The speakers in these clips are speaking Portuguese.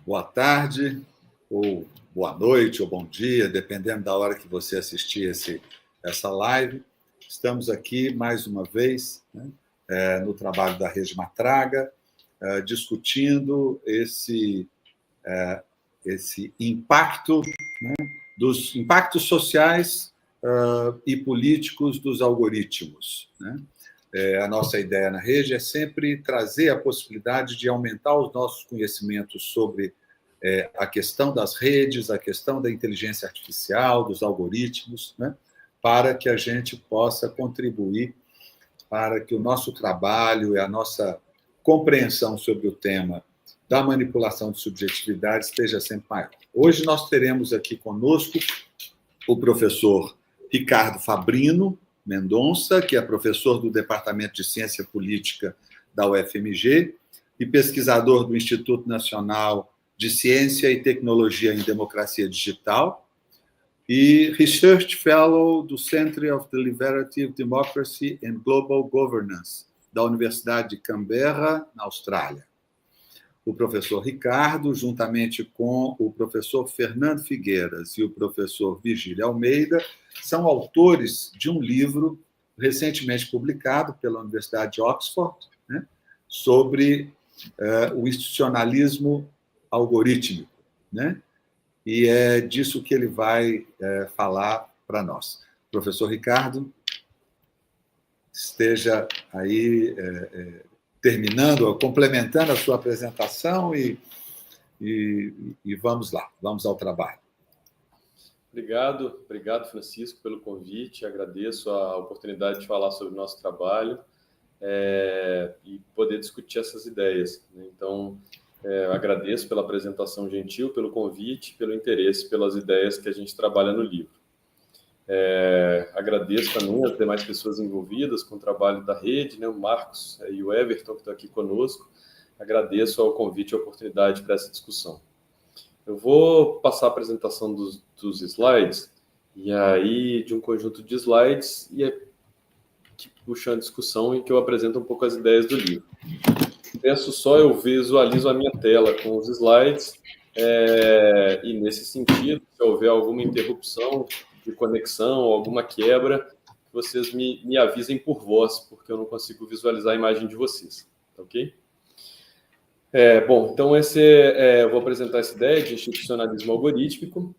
boa tarde, ou boa noite, ou bom dia, dependendo da hora que você assistir essa live. Estamos aqui, mais uma vez, né, no trabalho da Rede Matraga, discutindo esse impacto, né, dos impactos sociais e políticos dos algoritmos, né? A nossa ideia na rede é sempre trazer a possibilidade de aumentar os nossos conhecimentos sobre a questão das redes, a questão da inteligência artificial, dos algoritmos, né, para que a gente possa contribuir para que o nosso trabalho e a nossa compreensão sobre o tema da manipulação de subjetividade esteja sempre maior. Hoje nós teremos aqui conosco o professor Ricardo Fabrino Mendonça, que é professor do Departamento de Ciência Política da UFMG e pesquisador do Instituto Nacional de Ciência e Tecnologia em Democracia Digital e Research Fellow do Centre of Deliberative Democracy and Global Governance da Universidade de Canberra, na Austrália. O professor Ricardo, juntamente com o professor Fernando Figueiras e o professor Virgílio Almeida, são autores de um livro recentemente publicado pela Universidade de Oxford, né, sobre o institucionalismo algorítmico, né? E é disso que ele vai falar para nós. Professor Ricardo, esteja aí terminando, complementando a sua apresentação e vamos lá, vamos ao trabalho. Obrigado, Francisco, pelo convite. Agradeço a oportunidade de falar sobre o nosso trabalho e poder discutir essas ideias. Então, agradeço pela apresentação gentil, pelo convite, pelo interesse, pelas ideias que a gente trabalha no livro. Agradeço também as demais pessoas envolvidas com o trabalho da rede, né, o Marcos e o Everton, que estão aqui conosco. Agradeço ao convite e a oportunidade para essa discussão. Eu vou passar a apresentação dos slides, e aí de um conjunto de slides, e que puxa a discussão em que eu apresento um pouco as ideias do livro. Peço só, eu visualizo a minha tela com os slides, e nesse sentido, se houver alguma interrupção de conexão, alguma quebra, vocês me avisem por voz, porque eu não consigo visualizar a imagem de vocês, tá ok? Bom, então eu vou apresentar essa ideia de institucionalismo algorítmico,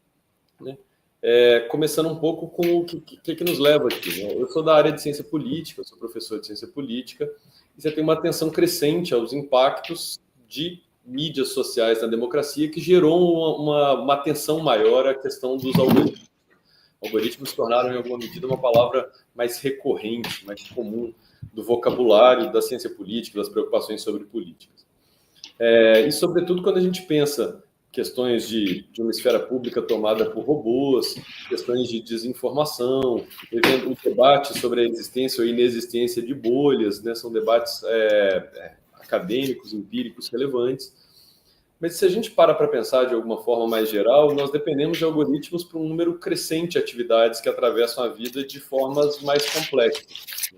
né? Começando um pouco com o que nos leva aqui, né? Eu sou da área de ciência política, eu sou professor de ciência política, e você tem uma atenção crescente aos impactos de mídias sociais na democracia que gerou uma atenção maior à questão dos algoritmos. Algoritmos se tornaram, em alguma medida, uma palavra mais recorrente, mais comum do vocabulário da ciência política, das preocupações sobre políticas. E, sobretudo, quando a gente pensa questões de uma esfera pública tomada por robôs, questões de desinformação, o debate sobre a existência ou inexistência de bolhas, né? São debates acadêmicos, empíricos, relevantes. Mas se a gente para pensar de alguma forma mais geral, nós dependemos de algoritmos para um número crescente de atividades que atravessam a vida de formas mais complexas.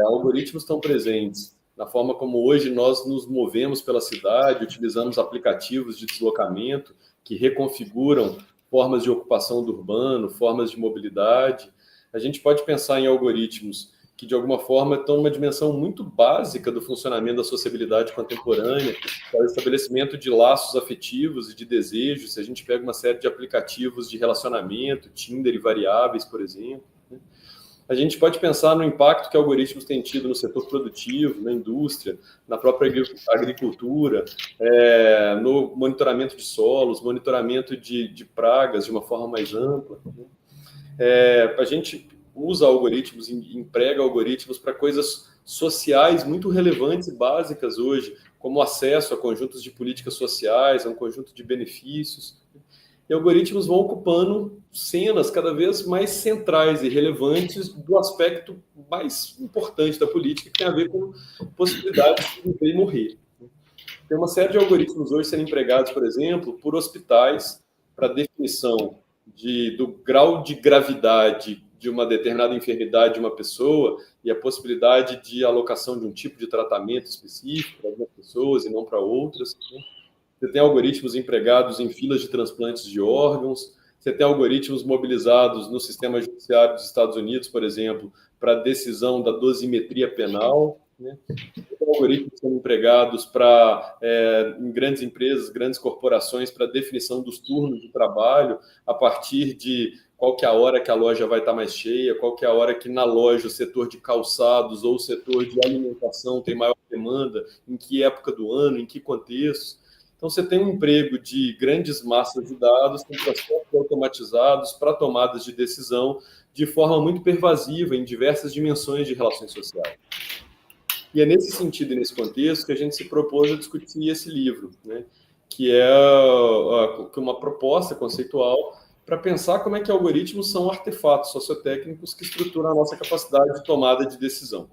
Algoritmos estão presentes na forma como hoje nós nos movemos pela cidade, utilizamos aplicativos de deslocamento que reconfiguram formas de ocupação do urbano, formas de mobilidade. A gente pode pensar em algoritmos que, de alguma forma, estão numa dimensão muito básica do funcionamento da sociabilidade contemporânea, para o estabelecimento de laços afetivos e de desejos. Se a gente pega uma série de aplicativos de relacionamento, Tinder e variáveis, por exemplo, né? A gente pode pensar no impacto que algoritmos têm tido no setor produtivo, na indústria, na própria agricultura, no monitoramento de solos, monitoramento de pragas de uma forma mais ampla, né? A gente usa algoritmos, emprega algoritmos para coisas sociais muito relevantes e básicas hoje, como acesso a conjuntos de políticas sociais, a um conjunto de benefícios. E algoritmos vão ocupando cenas cada vez mais centrais e relevantes do aspecto mais importante da política, que tem a ver com possibilidades de viver e morrer. Tem uma série de algoritmos hoje sendo empregados, por exemplo, por hospitais para definição do grau de gravidade de uma determinada enfermidade de uma pessoa e a possibilidade de alocação de um tipo de tratamento específico para algumas pessoas e não para outras, né? você tem algoritmos empregados em filas de transplantes de órgãos, você tem algoritmos mobilizados no sistema judiciário dos Estados Unidos, por exemplo, para a decisão da dosimetria penal, né? Tem algoritmos sendo empregados em grandes empresas, grandes corporações, para definição dos turnos de trabalho, a partir de qual que é a hora que a loja vai estar mais cheia, qual que é a hora que na loja o setor de calçados ou o setor de alimentação tem maior demanda, em que época do ano, em que contexto. Então, você tem um emprego de grandes massas de dados, com processos automatizados para tomadas de decisão de forma muito pervasiva em diversas dimensões de relações sociais. E é nesse sentido e nesse contexto que a gente se propôs a discutir esse livro, né? Que é uma proposta conceitual para pensar como é que algoritmos são artefatos sociotécnicos que estruturam a nossa capacidade de tomada de decisão.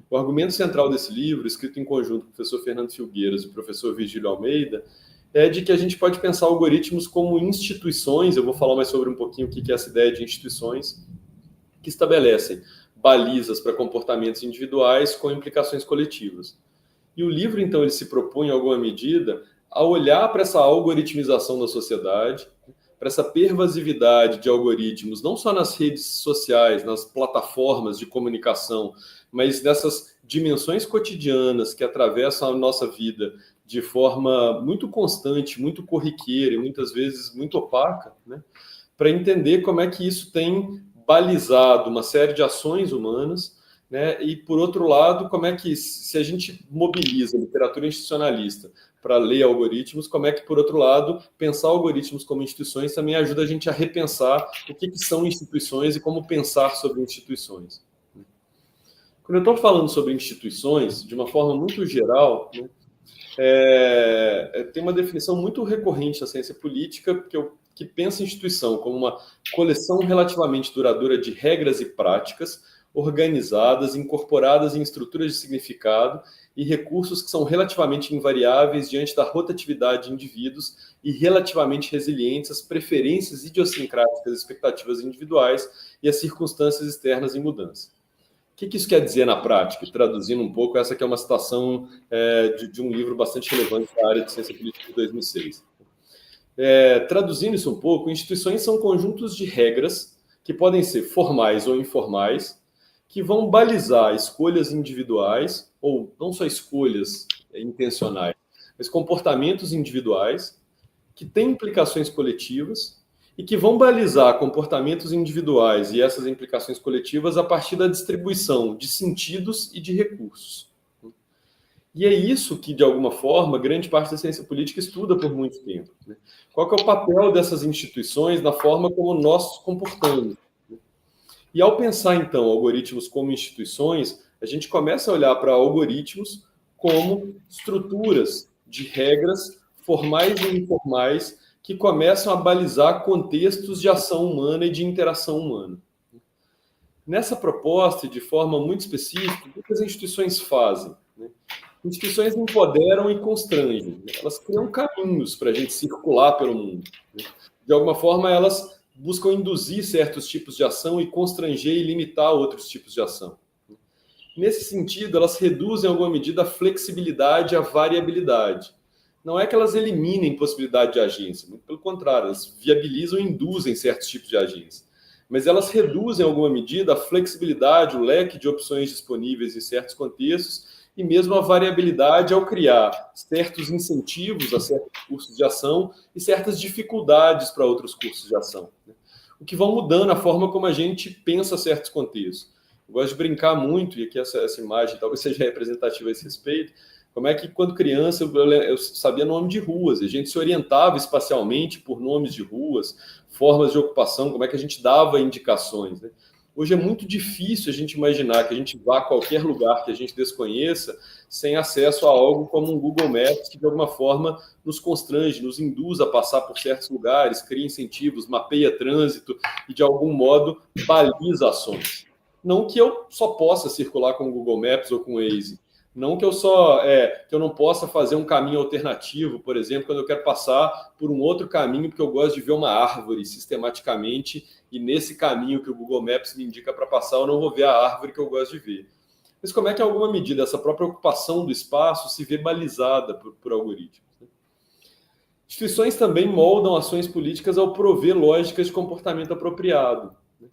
O argumento central desse livro, escrito em conjunto com o professor Fernando Filgueiras e o professor Virgílio Almeida, é de que a gente pode pensar algoritmos como instituições. Eu vou falar mais sobre um pouquinho o que é essa ideia de instituições, que estabelecem balizas para comportamentos individuais com implicações coletivas. E o livro, então, ele se propõe, em alguma medida, a olhar para essa algoritmização da sociedade, para essa pervasividade de algoritmos, não só nas redes sociais, nas plataformas de comunicação, mas nessas dimensões cotidianas que atravessam a nossa vida de forma muito constante, muito corriqueira e muitas vezes muito opaca, né? Para entender como é que isso tem balizado uma série de ações humanas, né? E, por outro lado, como é que, se a gente mobiliza a literatura institucionalista para ler algoritmos, como é que, por outro lado, pensar algoritmos como instituições também ajuda a gente a repensar o que são instituições e como pensar sobre instituições. Quando eu estou falando sobre instituições, de uma forma muito geral, né, tem uma definição muito recorrente na ciência política que pensa a instituição como uma coleção relativamente duradoura de regras e práticas organizadas, incorporadas em estruturas de significado e recursos que são relativamente invariáveis diante da rotatividade de indivíduos e relativamente resilientes às preferências idiosincráticas, expectativas individuais e às circunstâncias externas em mudança. O que isso quer dizer na prática? Traduzindo um pouco, essa aqui é uma citação de um livro bastante relevante da área de ciência política de 2006. Traduzindo isso um pouco, instituições são conjuntos de regras que podem ser formais ou informais, que vão balizar escolhas individuais, ou não só escolhas intencionais, mas comportamentos individuais, que têm implicações coletivas e que vão balizar comportamentos individuais e essas implicações coletivas a partir da distribuição de sentidos e de recursos. E é isso que, de alguma forma, grande parte da ciência política estuda por muito tempo, né? Qual que é o papel dessas instituições na forma como nós nos comportamos? E ao pensar, então, algoritmos como instituições, a gente começa a olhar para algoritmos como estruturas de regras formais e informais que começam a balizar contextos de ação humana e de interação humana. Nessa proposta, e de forma muito específica, o que as instituições fazem? Instituições empoderam e constrangem. Elas criam caminhos para a gente circular pelo mundo. De alguma forma, elas buscam induzir certos tipos de ação e constranger e limitar outros tipos de ação. Nesse sentido, elas reduzem, em alguma medida, a flexibilidade e a variabilidade. Não é que elas eliminem possibilidade de agência, muito pelo contrário, elas viabilizam e induzem certos tipos de agência. Mas elas reduzem, em alguma medida, a flexibilidade, o leque de opções disponíveis em certos contextos e mesmo a variabilidade ao criar certos incentivos a certos cursos de ação e certas dificuldades para outros cursos de ação, né? O que vão mudando a forma como a gente pensa certos contextos. Eu gosto de brincar muito, e aqui essa imagem talvez seja representativa a esse respeito, como é que, quando criança, eu sabia nome de ruas, a gente se orientava espacialmente por nomes de ruas, formas de ocupação, como é que a gente dava indicações, né? Hoje é muito difícil a gente imaginar que a gente vá a qualquer lugar que a gente desconheça sem acesso a algo como um Google Maps, que de alguma forma nos constrange, nos induz a passar por certos lugares, cria incentivos, mapeia trânsito e, de algum modo, baliza ações. Não que eu só possa circular com o Google Maps ou com o Waze, não que eu não possa fazer um caminho alternativo, por exemplo, quando eu quero passar por um outro caminho, porque eu gosto de ver uma árvore sistematicamente, e nesse caminho que o Google Maps me indica para passar, eu não vou ver a árvore que eu gosto de ver. Mas como é que, em alguma medida, essa própria ocupação do espaço se vê balizada por algoritmos, né? Instituições também moldam ações políticas ao prover lógicas de comportamento apropriado, né?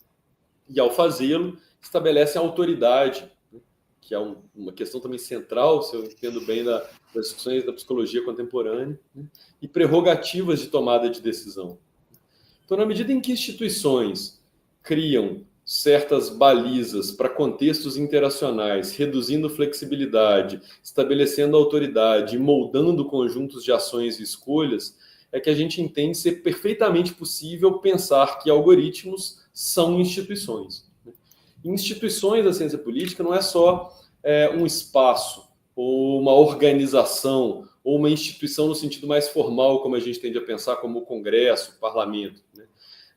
E, ao fazê-lo, estabelecem autoridade, né? Que é uma questão também central, se eu entendo bem, das discussões da psicologia contemporânea, né? E prerrogativas de tomada de decisão. Então, na medida em que instituições criam certas balizas para contextos interacionais, reduzindo flexibilidade, estabelecendo autoridade e moldando conjuntos de ações e escolhas, é que a gente entende ser perfeitamente possível pensar que algoritmos são instituições. Instituições da ciência política não é só um espaço, ou uma organização, ou uma instituição no sentido mais formal, como a gente tende a pensar, como o Congresso, o Parlamento, né?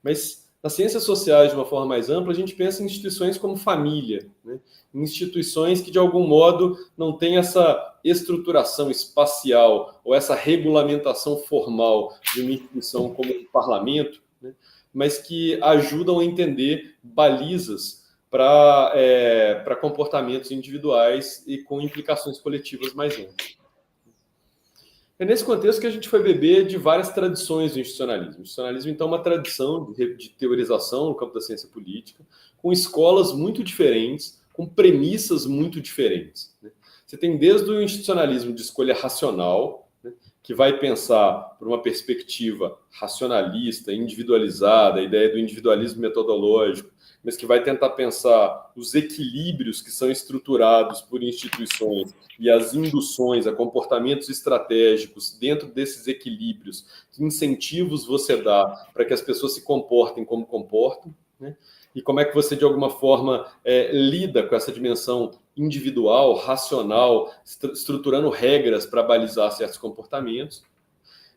Mas nas ciências sociais, de uma forma mais ampla, a gente pensa em instituições como família, né? Instituições que, de algum modo, não têm essa estruturação espacial ou essa regulamentação formal de uma instituição como o parlamento, né? Mas que ajudam a entender balizas para comportamentos individuais e com implicações coletivas mais amplas. É nesse contexto que a gente foi beber de várias tradições do institucionalismo. O institucionalismo, então, é uma tradição de teorização no campo da ciência política, com escolas muito diferentes, com premissas muito diferentes, né? Você tem desde o institucionalismo de escolha racional, né, que vai pensar por uma perspectiva racionalista, individualizada, a ideia do individualismo metodológico, mas que vai tentar pensar os equilíbrios que são estruturados por instituições e as induções a comportamentos estratégicos dentro desses equilíbrios, que incentivos você dá para que as pessoas se comportem como comportam, né? E como é que você, de alguma forma, lida com essa dimensão individual, racional, estruturando regras para balizar certos comportamentos.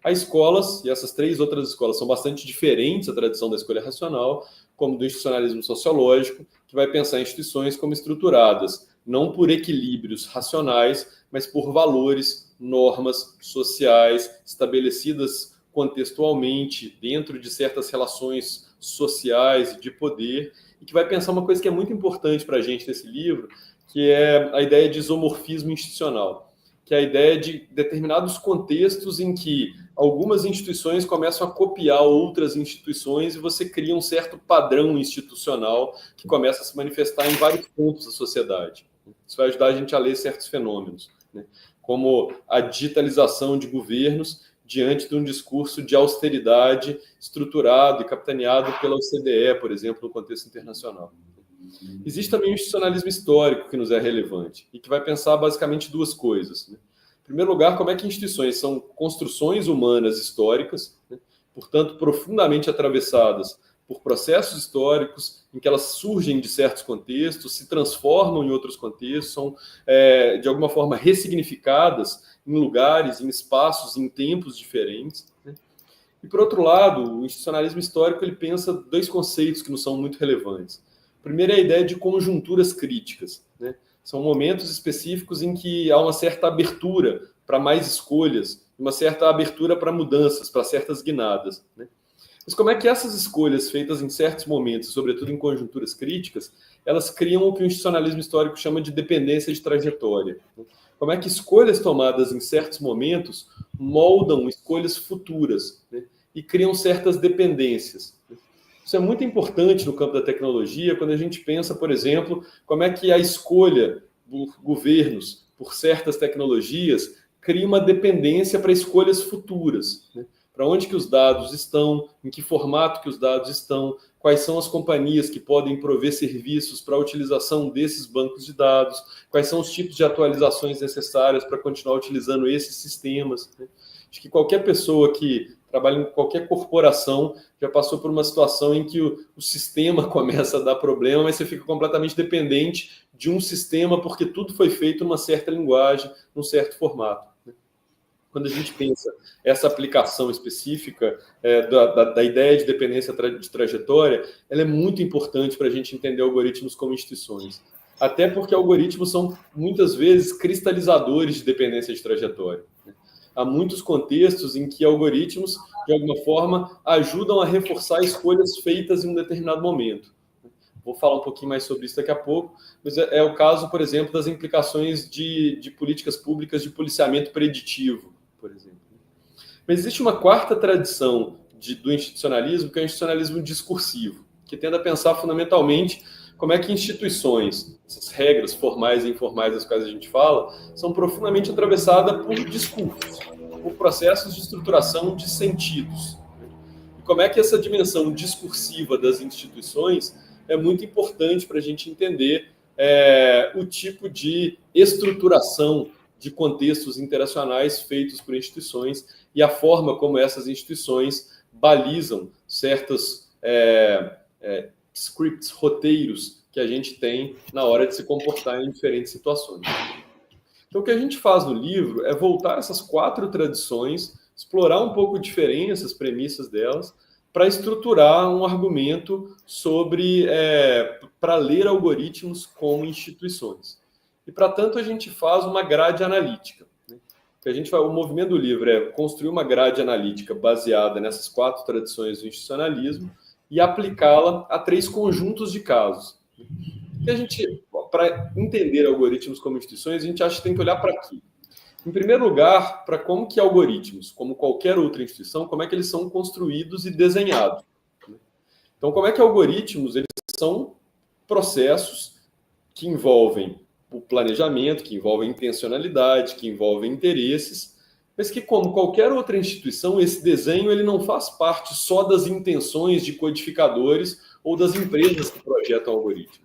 Há escolas, e essas 3 outras escolas são bastante diferentes da tradição da escolha racional, como do institucionalismo sociológico, que vai pensar instituições como estruturadas, não por equilíbrios racionais, mas por valores, normas sociais estabelecidas contextualmente dentro de certas relações sociais e de poder, e que vai pensar uma coisa que é muito importante para a gente nesse livro, que é a ideia de isomorfismo institucional, que é a ideia de determinados contextos em que algumas instituições começam a copiar outras instituições e você cria um certo padrão institucional que começa a se manifestar em vários pontos da sociedade. Isso vai ajudar a gente a ler certos fenômenos, né? Como a digitalização de governos diante de um discurso de austeridade estruturado e capitaneado pela OCDE, por exemplo, no contexto internacional. Existe também o institucionalismo histórico que nos é relevante e que vai pensar basicamente 2 coisas, né? Em primeiro lugar, como é que instituições são construções humanas históricas, né? Portanto, profundamente atravessadas por processos históricos em que elas surgem de certos contextos, se transformam em outros contextos, são, de alguma forma, ressignificadas em lugares, em espaços, em tempos diferentes, né? E, por outro lado, o institucionalismo histórico ele pensa 2 conceitos que nos são muito relevantes. O primeiro é a ideia de conjunturas críticas, né? São momentos específicos em que há uma certa abertura para mais escolhas, uma certa abertura para mudanças, para certas guinadas, né? Mas como é que essas escolhas feitas em certos momentos, sobretudo em conjunturas críticas, elas criam o que o institucionalismo histórico chama de dependência de trajetória, né? Como é que escolhas tomadas em certos momentos moldam escolhas futuras, né? E criam certas dependências, né? Isso é muito importante no campo da tecnologia, quando a gente pensa, por exemplo, como é que a escolha por governos por certas tecnologias cria uma dependência para escolhas futuras, né? Para onde que os dados estão, em que formato que os dados estão, quais são as companhias que podem prover serviços para a utilização desses bancos de dados, quais são os tipos de atualizações necessárias para continuar utilizando esses sistemas, né? Acho que qualquer pessoa que trabalha em qualquer corporação já passou por uma situação em que o sistema começa a dar problema, mas você fica completamente dependente de um sistema porque tudo foi feito numa certa linguagem, num certo formato, né? Quando a gente pensa essa aplicação específica da ideia de dependência de trajetória, ela é muito importante para a gente entender algoritmos como instituições. Até porque algoritmos são, muitas vezes, cristalizadores de dependência de trajetória, né? Há muitos contextos em que algoritmos, de alguma forma, ajudam a reforçar escolhas feitas em um determinado momento. Vou falar um pouquinho mais sobre isso daqui a pouco, mas é o caso, por exemplo, das implicações de políticas públicas de policiamento preditivo, por exemplo. Mas existe uma quarta tradição do institucionalismo, que é o institucionalismo discursivo, que tende a pensar fundamentalmente como é que instituições, essas regras formais e informais das quais a gente fala, são profundamente atravessadas por discursos, por processos de estruturação de sentidos. E como é que essa dimensão discursiva das instituições é muito importante para a gente entender o tipo de estruturação de contextos interacionais feitos por instituições e a forma como essas instituições balizam certos scripts, roteiros que a gente tem na hora de se comportar em diferentes situações. Então, o que a gente faz no livro é voltar essas 4 tradições, explorar um pouco diferenças, premissas delas, para estruturar um argumento sobre, para ler algoritmos como instituições. E, para tanto, a gente faz uma grade analítica. O movimento do livro é construir uma grade analítica baseada nessas 4 tradições do institucionalismo e aplicá-la a 3 conjuntos de casos. Para entender algoritmos como instituições, a gente acha que tem que olhar para aqui. Em primeiro lugar, para como que algoritmos, como qualquer outra instituição, como é que eles são construídos e desenhados. Então, como é que algoritmos eles são processos que envolvem o planejamento, que envolvem intencionalidade, que envolvem interesses, mas que, como qualquer outra instituição, esse desenho ele não faz parte só das intenções de codificadores ou das empresas que projetam algoritmos.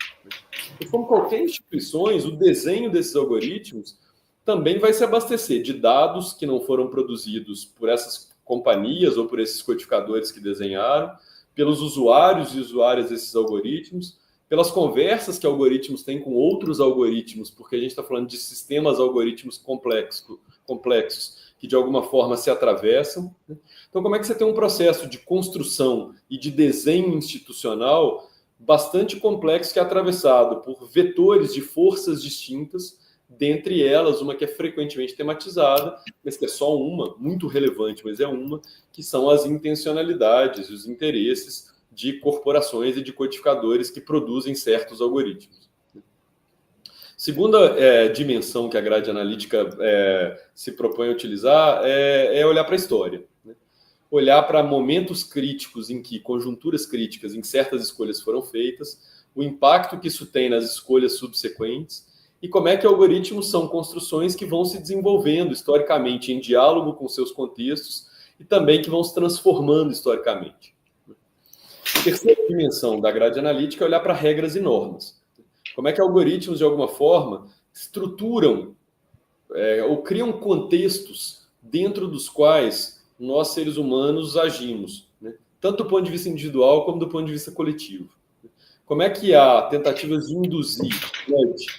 E como qualquer instituição, o desenho desses algoritmos também vai se abastecer de dados que não foram produzidos por essas companhias ou por esses codificadores que desenharam, pelos usuários e usuárias desses algoritmos, pelas conversas que algoritmos têm com outros algoritmos, porque a gente está falando de sistemas algoritmos complexos que de alguma forma se atravessam. Então, como é que você tem um processo de construção e de desenho institucional bastante complexo que é atravessado por vetores de forças distintas, dentre elas uma que é frequentemente tematizada, mas que é só uma, muito relevante, mas é uma, que são as intencionalidades e os interesses de corporações e de codificadores que produzem certos algoritmos. Segunda dimensão que a grade analítica se propõe a utilizar é olhar para a história. Né? Olhar para momentos críticos em que, conjunturas críticas em que certas escolhas foram feitas, o impacto que isso tem nas escolhas subsequentes e como é que algoritmos são construções que vão se desenvolvendo historicamente em diálogo com seus contextos e também que vão se transformando historicamente. A terceira dimensão da grade analítica é olhar para regras e normas. Como é que algoritmos, de alguma forma, estruturam ou criam contextos dentro dos quais nós, seres humanos, agimos, né? Tanto do ponto de vista individual como do ponto de vista coletivo. Como é que há tentativas de induzir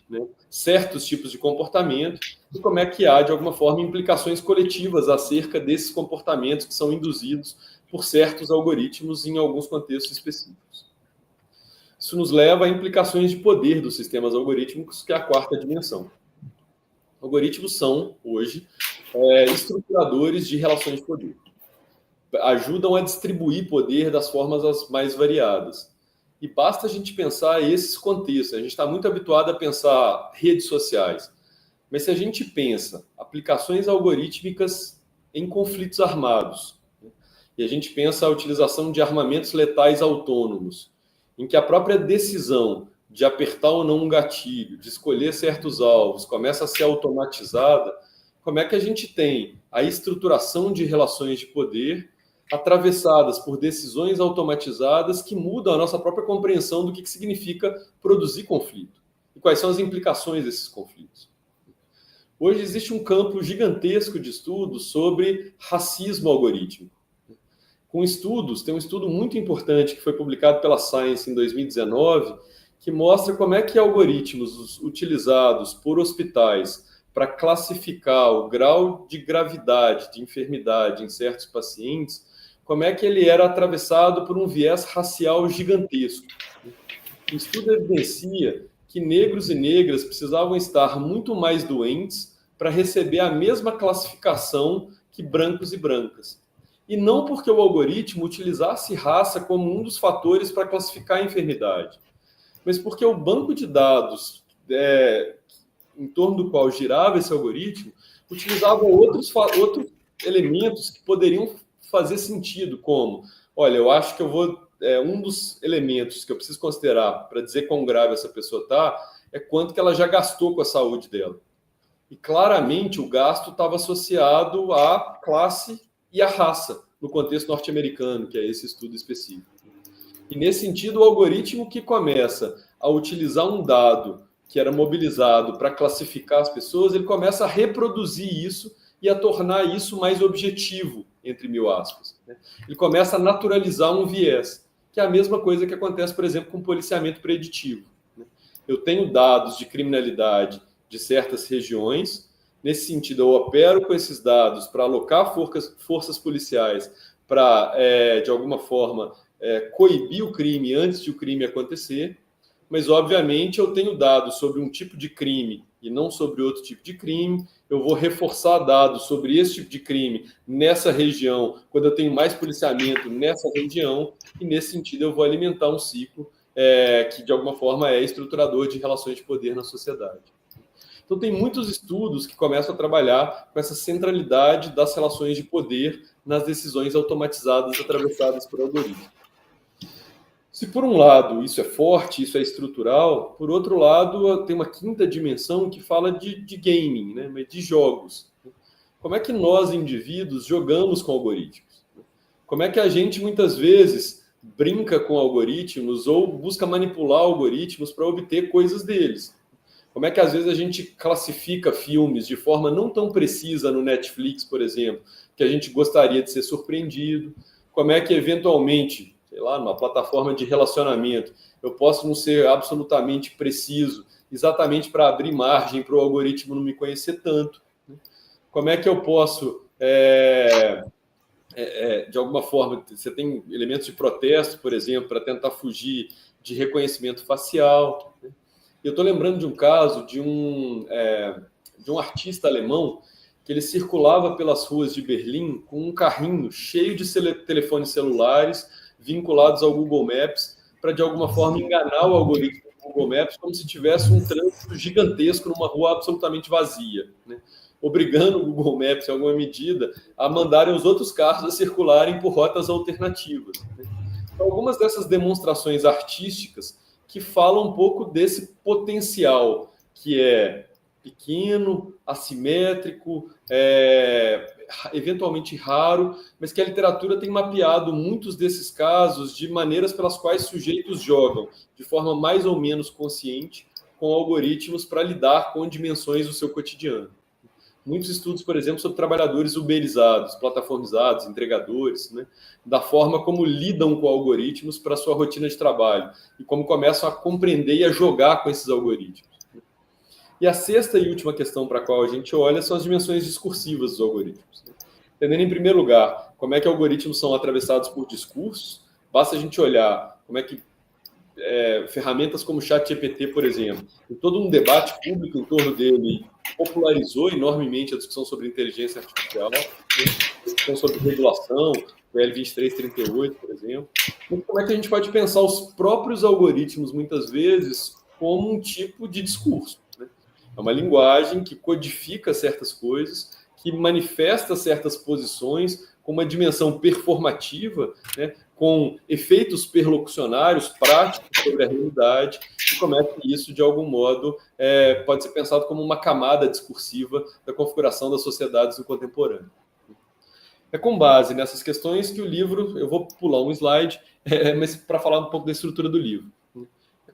né, certos tipos de comportamento e como é que há, de alguma forma, implicações coletivas acerca desses comportamentos que são induzidos por certos algoritmos em alguns contextos específicos. Isso nos leva a implicações de poder dos sistemas algorítmicos, que é a quarta dimensão. Algoritmos são, hoje, estruturadores de relações de poder. Ajudam a distribuir poder das formas as mais variadas. E basta a gente pensar esses contextos. A gente está muito habituado a pensar redes sociais. Mas se a gente pensa aplicações algorítmicas em conflitos armados, né? E a gente pensa a utilização de armamentos letais autônomos, em que a própria decisão de apertar ou não um gatilho, de escolher certos alvos, começa a ser automatizada, como é que a gente tem a estruturação de relações de poder atravessadas por decisões automatizadas que mudam a nossa própria compreensão do que significa produzir conflito e quais são as implicações desses conflitos. Hoje existe um campo gigantesco de estudos sobre racismo algorítmico. Com estudos, tem um estudo muito importante que foi publicado pela Science em 2019, que mostra como é que algoritmos utilizados por hospitais para classificar o grau de gravidade, de enfermidade em certos pacientes, como é que ele era atravessado por um viés racial gigantesco. O estudo evidencia que negros e negras precisavam estar muito mais doentes para receber a mesma classificação que brancos e brancas. E não porque o algoritmo utilizasse raça como um dos fatores para classificar a enfermidade, mas porque o banco de dados em torno do qual girava esse algoritmo utilizava outros elementos que poderiam fazer sentido, como, olha, eu acho que eu vou... um dos elementos que eu preciso considerar para dizer quão grave essa pessoa está é quanto que ela já gastou com a saúde dela. E claramente o gasto estava associado à classe e à raça, no contexto norte-americano, que é esse estudo específico. E nesse sentido, o algoritmo que começa a utilizar um dado que era mobilizado para classificar as pessoas, ele começa a reproduzir isso e a tornar isso mais objetivo, entre mil aspas. Ele começa a naturalizar um viés, que é a mesma coisa que acontece, por exemplo, com policiamento preditivo. Eu tenho dados de criminalidade de certas regiões, nesse sentido eu opero com esses dados para alocar forças policiais para, de alguma forma, coibir o crime antes de o crime acontecer, mas, obviamente, eu tenho dados sobre um tipo de crime e não sobre outro tipo de crime. Eu vou reforçar dados sobre esse tipo de crime nessa região, quando eu tenho mais policiamento nessa região, e, nesse sentido, eu vou alimentar um ciclo que, de alguma forma, é estruturador de relações de poder na sociedade. Então, tem muitos estudos que começam a trabalhar com essa centralidade das relações de poder nas decisões automatizadas atravessadas por algoritmos. Se, por um lado, isso é forte, isso é estrutural, por outro lado, tem uma quinta dimensão que fala de gaming, né, de jogos. Como é que nós, indivíduos, jogamos com algoritmos? Como é que a gente, muitas vezes, brinca com algoritmos ou busca manipular algoritmos para obter coisas deles? Como é que, às vezes, a gente classifica filmes de forma não tão precisa no Netflix, por exemplo, que a gente gostaria de ser surpreendido? Como é que, eventualmente, sei lá, numa plataforma de relacionamento, eu posso não ser absolutamente preciso, exatamente para abrir margem para o algoritmo não me conhecer tanto? Como é que eu posso, de alguma forma, você tem elementos de protesto, por exemplo, para tentar fugir de reconhecimento facial. Eu estou lembrando de um caso de um artista alemão que ele circulava pelas ruas de Berlim com um carrinho cheio de telefones celulares vinculados ao Google Maps para, de alguma forma, enganar o algoritmo do Google Maps como se tivesse um trânsito gigantesco numa rua absolutamente vazia, né? Obrigando o Google Maps, em alguma medida, a mandarem os outros carros a circularem por rotas alternativas, né? Então, algumas dessas demonstrações artísticas que falam um pouco desse potencial que é pequeno, assimétrico, eventualmente raro, mas que a literatura tem mapeado muitos desses casos de maneiras pelas quais sujeitos jogam, de forma mais ou menos consciente, com algoritmos para lidar com dimensões do seu cotidiano. Muitos estudos, por exemplo, sobre trabalhadores uberizados, plataformizados, entregadores, né, da forma como lidam com algoritmos para a sua rotina de trabalho e como começam a compreender e a jogar com esses algoritmos. E a sexta e última questão para a qual a gente olha são as dimensões discursivas dos algoritmos. Entendendo, em primeiro lugar, como é que algoritmos são atravessados por discursos. Basta a gente olhar como é que ferramentas como o ChatGPT, por exemplo, tem todo um debate público em torno dele, popularizou enormemente a discussão sobre inteligência artificial, a discussão sobre regulação, o L2338, por exemplo. Então, como é que a gente pode pensar os próprios algoritmos, muitas vezes, como um tipo de discurso? É uma linguagem que codifica certas coisas, que manifesta certas posições com uma dimensão performativa, né, com efeitos perlocucionários práticos sobre a realidade, e como é que isso, de algum modo, pode ser pensado como uma camada discursiva da configuração das sociedades no contemporâneo. É com base nessas questões que o livro, eu vou pular um slide, mas para falar um pouco da estrutura do livro.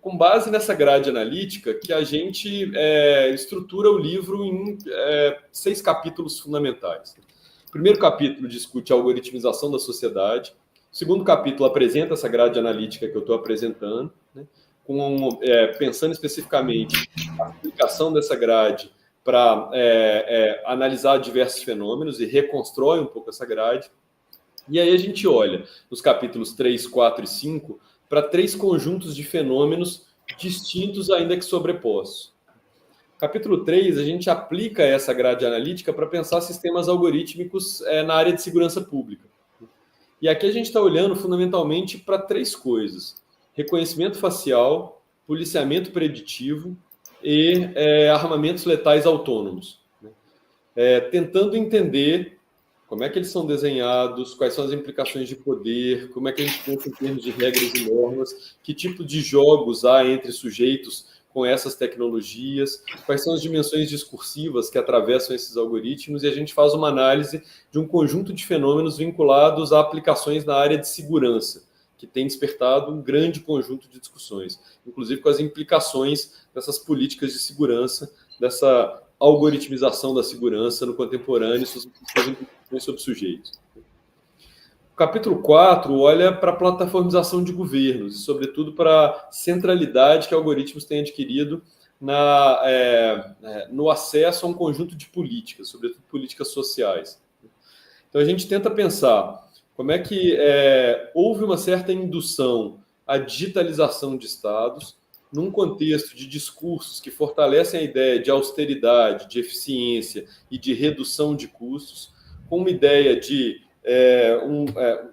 Com base nessa grade analítica que a gente estrutura o livro em 6 capítulos fundamentais. O primeiro capítulo discute a algoritmização da sociedade. O segundo capítulo apresenta essa grade analítica que eu estou apresentando, né, pensando especificamente a aplicação dessa grade para analisar diversos fenômenos e reconstrói um pouco essa grade. E aí a gente olha nos capítulos 3, 4 e 5 para 3 conjuntos de fenômenos distintos, ainda que sobrepostos. Capítulo 3, a gente aplica essa grade analítica para pensar sistemas algorítmicos na área de segurança pública. E aqui a gente está olhando fundamentalmente para 3 coisas: reconhecimento facial, policiamento preditivo e armamentos letais autônomos. Tentando entender como é que eles são desenhados, quais são as implicações de poder, como é que a gente pensa em termos de regras e normas, que tipo de jogos há entre sujeitos com essas tecnologias, quais são as dimensões discursivas que atravessam esses algoritmos, e a gente faz uma análise de um conjunto de fenômenos vinculados a aplicações na área de segurança, que tem despertado um grande conjunto de discussões, inclusive com as implicações dessas políticas de segurança, dessa algoritmização da segurança no contemporâneo, suas implicações sobre sujeitos. O capítulo 4 olha para a plataformização de governos, e, sobretudo, para a centralidade que algoritmos têm adquirido no acesso a um conjunto de políticas, sobretudo políticas sociais. Então, a gente tenta pensar como é que houve uma certa indução à digitalização de estados, num contexto de discursos que fortalecem a ideia de austeridade, de eficiência e de redução de custos, com uma ideia de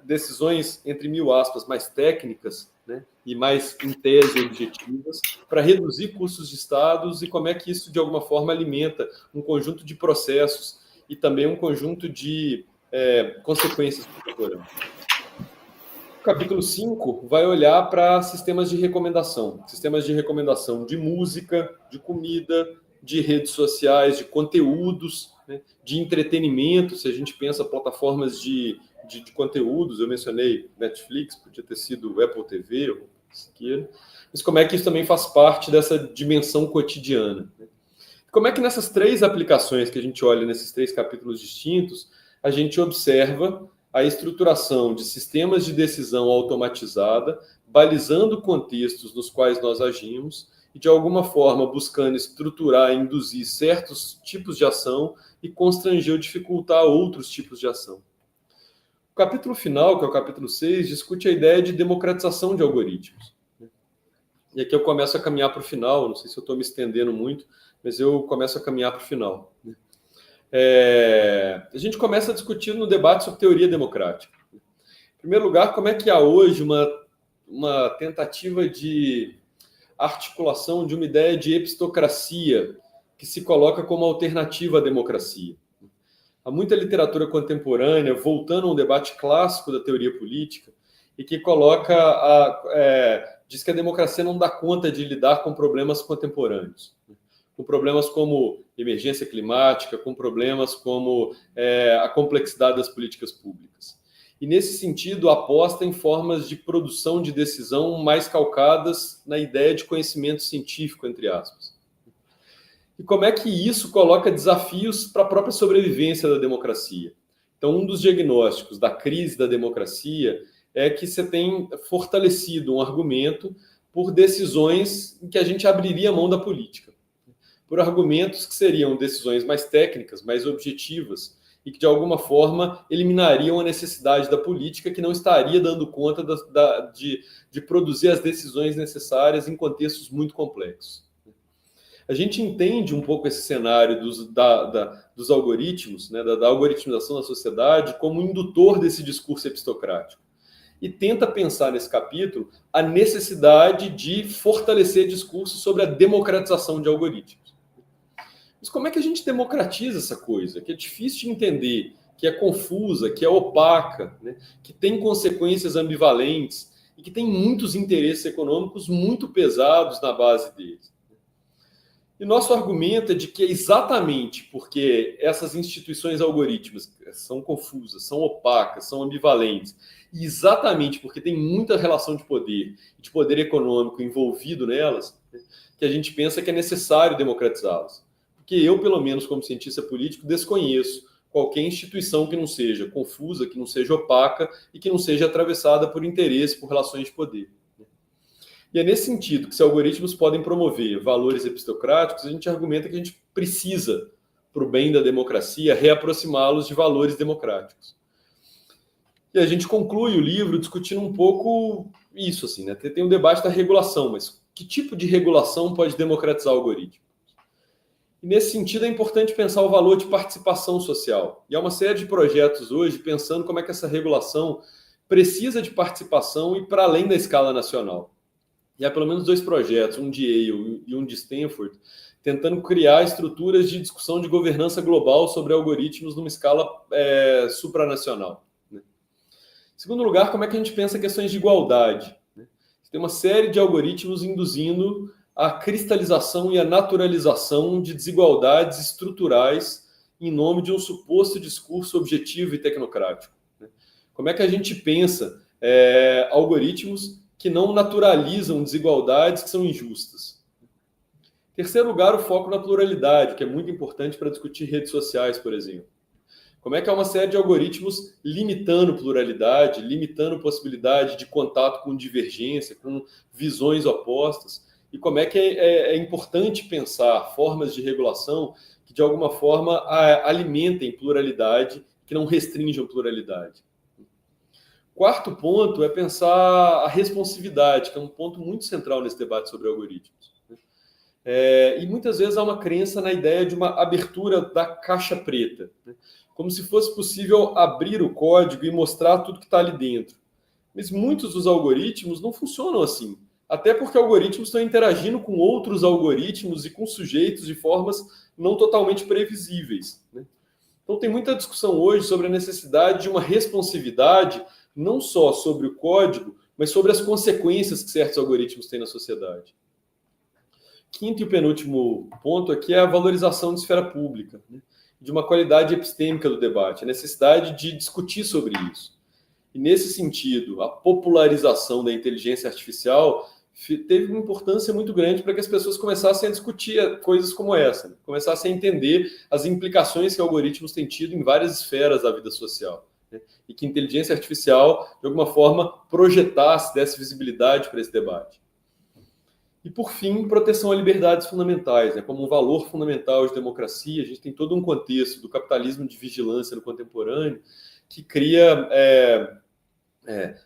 decisões, entre mil aspas, mais técnicas, né, e mais, em tese, objetivas, para reduzir custos de estados, e como é que isso, de alguma forma, alimenta um conjunto de processos e também um conjunto de consequências contemporâneas. O capítulo 5 vai olhar para sistemas de recomendação de música, de comida, de redes sociais, de conteúdos, né, de entretenimento. Se a gente pensa plataformas de conteúdos, eu mencionei Netflix, podia ter sido Apple TV, ou mas como é que isso também faz parte dessa dimensão cotidiana, né? Como é que nessas três aplicações que a gente olha, nesses três capítulos distintos, a gente observa a estruturação de sistemas de decisão automatizada, balizando contextos nos quais nós agimos e, de alguma forma, buscando estruturar e induzir certos tipos de ação e constranger ou dificultar outros tipos de ação. O capítulo final, que é o capítulo 6, discute a ideia de democratização de algoritmos. E aqui eu começo a caminhar para o final, não sei se eu estou me estendendo muito, mas eu começo a caminhar para o final. A gente começa a discutir no debate sobre teoria democrática. Em primeiro lugar, como é que há hoje uma tentativa de articulação de uma ideia de epistocracia que se coloca como alternativa à democracia. Há muita literatura contemporânea voltando a um debate clássico da teoria política e que diz que a democracia não dá conta de lidar com problemas contemporâneos, com problemas como emergência climática, com problemas como a complexidade das políticas públicas. E, nesse sentido, aposta em formas de produção de decisão mais calcadas na ideia de conhecimento científico, entre aspas. E como é que isso coloca desafios para a própria sobrevivência da democracia? Então, um dos diagnósticos da crise da democracia é que você tem fortalecido um argumento por decisões em que a gente abriria a mão da política, por argumentos que seriam decisões mais técnicas, mais objetivas, e que, de alguma forma, eliminariam a necessidade da política, que não estaria dando conta de produzir as decisões necessárias em contextos muito complexos. A gente entende um pouco esse cenário dos algoritmos, né, da algoritmização da sociedade, como indutor desse discurso epistocrático. E tenta pensar nesse capítulo a necessidade de fortalecer discursos sobre a democratização de algoritmos. Mas como é que a gente democratiza essa coisa? Que é difícil de entender, que é confusa, que é opaca, né? Que tem consequências ambivalentes e que tem muitos interesses econômicos muito pesados na base deles. E nosso argumento é de que é exatamente porque essas instituições algorítmicas são confusas, são opacas, são ambivalentes, e exatamente porque tem muita relação de poder econômico envolvido nelas, né, que a gente pensa que é necessário democratizá-las. Porque eu, pelo menos como cientista político, desconheço qualquer instituição que não seja confusa, que não seja opaca e que não seja atravessada por interesse, por relações de poder. E é nesse sentido que, se algoritmos podem promover valores epistocráticos, a gente argumenta que a gente precisa, para o bem da democracia, reaproximá-los de valores democráticos. E a gente conclui o livro discutindo um pouco isso, assim, né? Tem um debate da regulação, mas que tipo de regulação pode democratizar o algoritmo? E, nesse sentido, é importante pensar o valor de participação social. E há uma série de projetos hoje pensando como é que essa regulação precisa de participação e para além da escala nacional. E há pelo menos 2 projetos, um de Yale e um de Stanford, tentando criar estruturas de discussão de governança global sobre algoritmos numa escala supranacional. Né? Em segundo lugar, como é que a gente pensa questões de igualdade? Né? Tem uma série de algoritmos induzindo a cristalização e a naturalização de desigualdades estruturais em nome de um suposto discurso objetivo e tecnocrático. Né? Como é que a gente pensa algoritmos que não naturalizam desigualdades que são injustas? Em terceiro lugar, o foco na pluralidade, que é muito importante para discutir redes sociais, por exemplo. Como é que há uma série de algoritmos limitando pluralidade, limitando possibilidade de contato com divergência, com visões opostas, e como é que é importante pensar formas de regulação que, de alguma forma, alimentem pluralidade, que não restringam pluralidade. Quarto ponto é pensar a responsividade, que é um ponto muito central nesse debate sobre algoritmos. E muitas vezes há uma crença na ideia de uma abertura da caixa preta, né? Como se fosse possível abrir o código e mostrar tudo que está ali dentro. Mas muitos dos algoritmos não funcionam assim, até porque algoritmos estão interagindo com outros algoritmos e com sujeitos de formas não totalmente previsíveis, né? Então tem muita discussão hoje sobre a necessidade de uma responsividade, não só sobre o código, mas sobre as consequências que certos algoritmos têm na sociedade. Quinto e penúltimo ponto aqui é a valorização de esfera pública, né? De uma qualidade epistêmica do debate, a necessidade de discutir sobre isso. E, nesse sentido, a popularização da inteligência artificial teve uma importância muito grande para que as pessoas começassem a discutir coisas como essa, né? Começassem a entender as implicações que algoritmos têm tido em várias esferas da vida social, né? E que a inteligência artificial, de alguma forma, projetasse, desse visibilidade para esse debate. E, por fim, proteção a liberdades fundamentais, né, como um valor fundamental de democracia. A gente tem todo um contexto do capitalismo de vigilância no contemporâneo que cria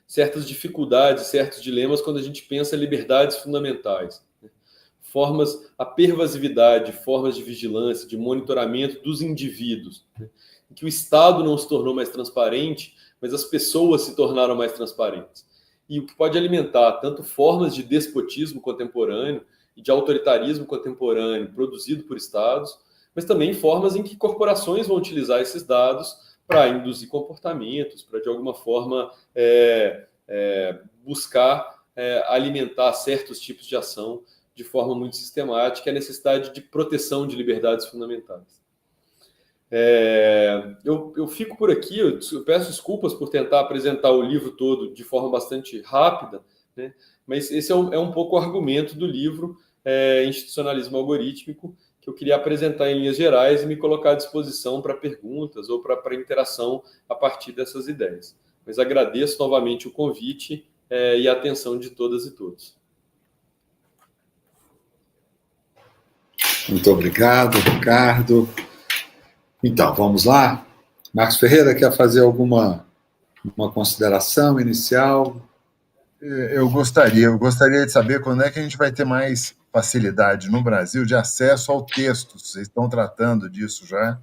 certas dificuldades, certos dilemas quando a gente pensa em liberdades fundamentais. Né? A pervasividade, formas de vigilância, de monitoramento dos indivíduos, né? Em que o Estado não se tornou mais transparente, mas as pessoas se tornaram mais transparentes. E o que pode alimentar tanto formas de despotismo contemporâneo e de autoritarismo contemporâneo produzido por estados, mas também formas em que corporações vão utilizar esses dados para induzir comportamentos, para, de alguma forma, buscar alimentar certos tipos de ação de forma muito sistemática, a necessidade de proteção de liberdades fundamentais. Eu fico por aqui, eu peço desculpas por tentar apresentar o livro todo de forma bastante rápida, né? Mas esse é um pouco o argumento do livro Institucionalismo Algorítmico, que eu queria apresentar em linhas gerais e me colocar à disposição para perguntas ou para interação a partir dessas ideias. Mas agradeço novamente o convite e a atenção de todas e todos. Muito obrigado, Ricardo. Então, vamos lá? Marcos Ferreira quer fazer uma consideração inicial? Eu gostaria de saber quando é que a gente vai ter mais facilidade no Brasil de acesso ao texto. Vocês estão tratando disso já?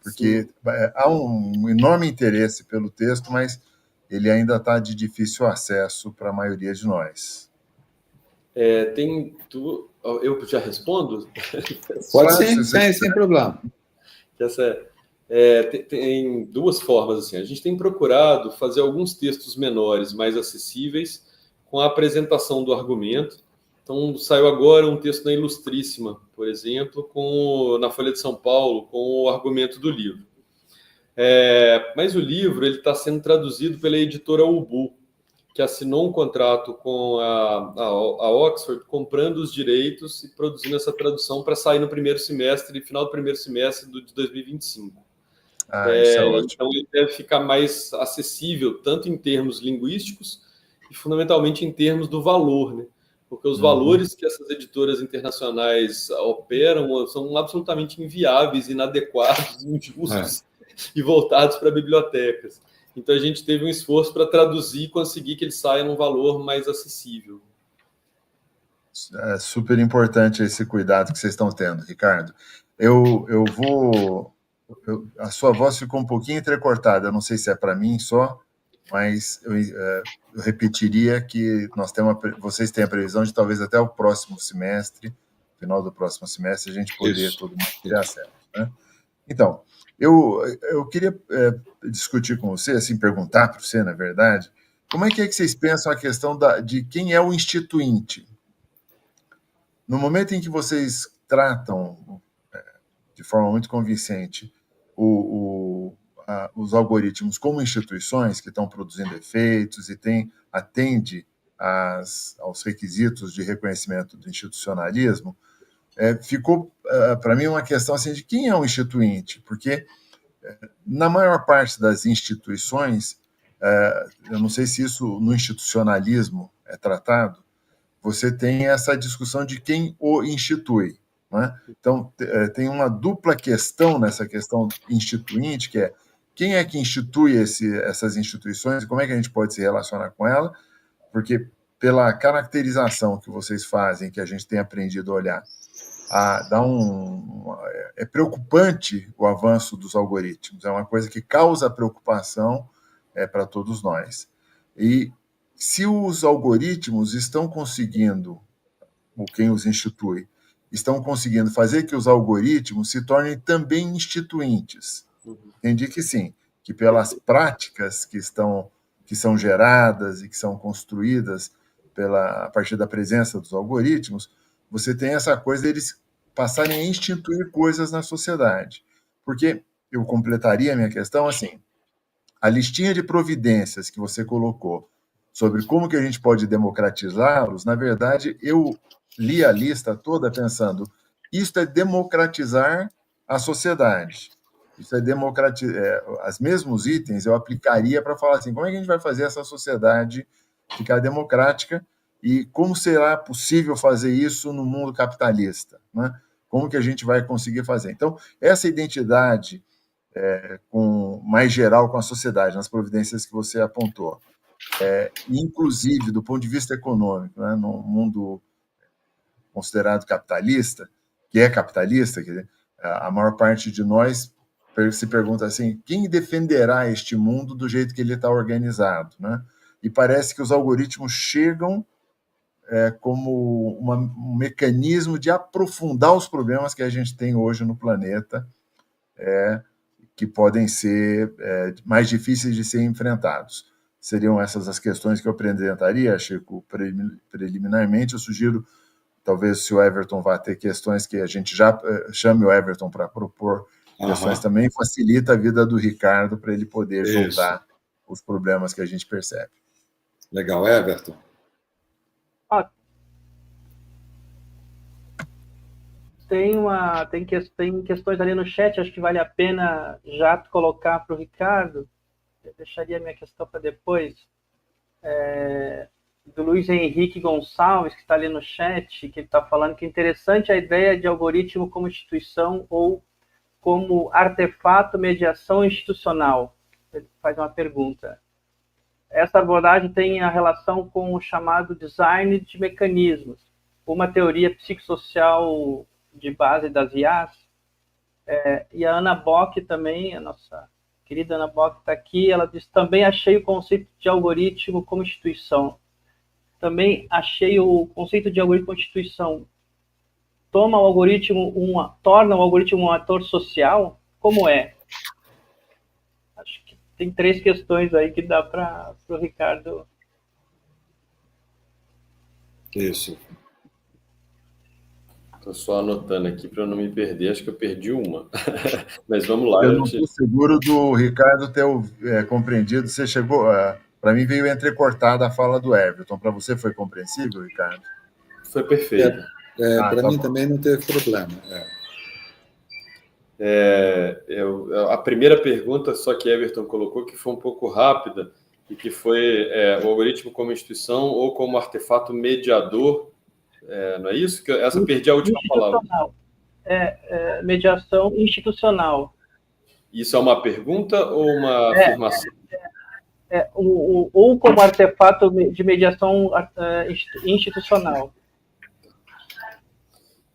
Porque há um enorme interesse pelo texto, mas ele ainda está de difícil acesso para a maioria de nós. Eu já respondo? Pode sim, sem problema. Tem duas formas. Assim. A gente tem procurado fazer alguns textos menores, mais acessíveis, com a apresentação do argumento. Então, saiu agora um texto na Ilustríssima, por exemplo, na Folha de São Paulo, com o argumento do livro. Mas o livro está sendo traduzido pela editora Ubu, que assinou um contrato com a Oxford, comprando os direitos e produzindo essa tradução para sair no final do primeiro semestre de 2025. Isso é ótimo. Então, ele deve ficar mais acessível, tanto em termos linguísticos e, fundamentalmente, em termos do valor, né? Porque os valores que essas editoras internacionais operam são absolutamente inviáveis, inadequados, injustos e voltados para bibliotecas. Então, a gente teve um esforço para traduzir e conseguir que ele saia num valor mais acessível. É super importante esse cuidado que vocês estão tendo, Ricardo. A sua voz ficou um pouquinho entrecortada, não sei se é para mim só, mas eu repetiria que vocês têm a previsão de talvez até o próximo semestre final do próximo semestre, a gente poder Isso. todo mundo ter acesso, né? Então, eu queria discutir com você, assim, perguntar para você, na verdade, como é que vocês pensam a questão de quem é o instituinte? No momento em que vocês tratam de forma muito convincente os algoritmos como instituições que estão produzindo efeitos e atende aos requisitos de reconhecimento do institucionalismo, ficou, para mim, uma questão assim, de quem é o instituinte, porque na maior parte das instituições, eu não sei se isso no institucionalismo é tratado, você tem essa discussão de quem o institui, né? Então, tem uma dupla questão nessa questão instituinte, que é quem é que institui essas instituições e como é que a gente pode se relacionar com ela, porque pela caracterização que vocês fazem, que a gente tem aprendido a olhar, é preocupante o avanço dos algoritmos, é uma coisa que causa preocupação para todos nós. E se os algoritmos estão conseguindo, ou quem os institui, estão conseguindo fazer que os algoritmos se tornem também instituintes. Entendi que sim, que pelas práticas que são geradas e que são construídas a partir da presença dos algoritmos, você tem essa coisa deles passarem a instituir coisas na sociedade. Porque eu completaria a minha questão assim, a listinha de providências que você colocou sobre como que a gente pode democratizá-los, na verdade, eu li a lista toda pensando, isso é democratizar a sociedade. Isso é democratizar. Os mesmos itens eu aplicaria para falar assim, como é que a gente vai fazer essa sociedade ficar democrática e como será possível fazer isso no mundo capitalista, né? Como que a gente vai conseguir fazer? Então, essa identidade mais geral com a sociedade, nas providências que você apontou, inclusive do ponto de vista econômico, né, num mundo considerado capitalista, que é capitalista, quer dizer, a maior parte de nós se pergunta assim, quem defenderá este mundo do jeito que ele está organizado, né? E parece que os algoritmos chegam como um mecanismo de aprofundar os problemas que a gente tem hoje no planeta, que podem ser mais difíceis de ser enfrentados. Seriam essas as questões que eu apresentaria, Chico, preliminarmente. Eu sugiro, talvez, se o Everton vai ter questões que a gente já chame o Everton para propor questões também, facilita a vida do Ricardo para ele poder juntar os problemas que a gente percebe. Legal, Everton. Tem questões ali no chat, acho que vale a pena já colocar para o Ricardo. Eu deixaria a minha questão para depois. Do Luiz Henrique Gonçalves, que está ali no chat, que ele está falando que é interessante a ideia de algoritmo como instituição ou como artefato mediação institucional. Ele faz uma pergunta. Essa abordagem tem a relação com o chamado design de mecanismos, uma teoria psicossocial de base das IAs. E a Ana Bock também, a nossa querida Ana Bock está aqui, ela diz, também achei o conceito de algoritmo como instituição. Também achei o conceito de algoritmo como instituição. Torna o algoritmo um ator social? Como é? Acho que tem 3 questões aí que dá para o Ricardo. Isso. Estou só anotando aqui para eu não me perder. Acho que eu perdi uma. Mas vamos lá. Eu não estou seguro do Ricardo ter compreendido. Você chegou... Para mim veio entrecortada a fala do Everton. Para você foi compreensível, Ricardo? Foi perfeito. Para mim também não teve problema. A primeira pergunta, só que Everton colocou, que foi um pouco rápida, e que foi o algoritmo como instituição ou como artefato mediador. Não é isso? Essa perdi a última palavra. Mediação institucional. Isso é uma pergunta ou uma afirmação? Ou como artefato de mediação institucional.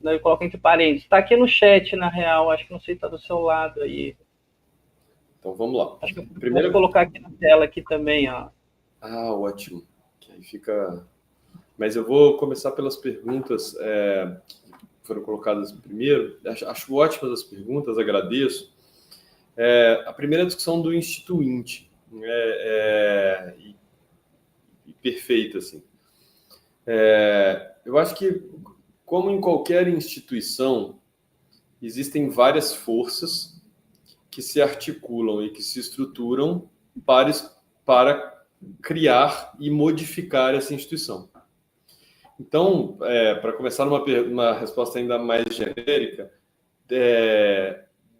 Eu coloco entre parênteses. Está aqui no chat, na real. Acho que não sei se está do seu lado aí. Então vamos lá. Acho que eu vou colocar aqui na tela aqui também, ó. Ótimo. Que aí fica... Mas eu vou começar pelas perguntas foram colocadas primeiro. Acho ótimas as perguntas, agradeço. A primeira discussão do instituinte, e perfeita, assim. Eu acho que, como em qualquer instituição, existem várias forças que se articulam e que se estruturam para criar e modificar essa instituição. Então, para começar numa resposta ainda mais genérica,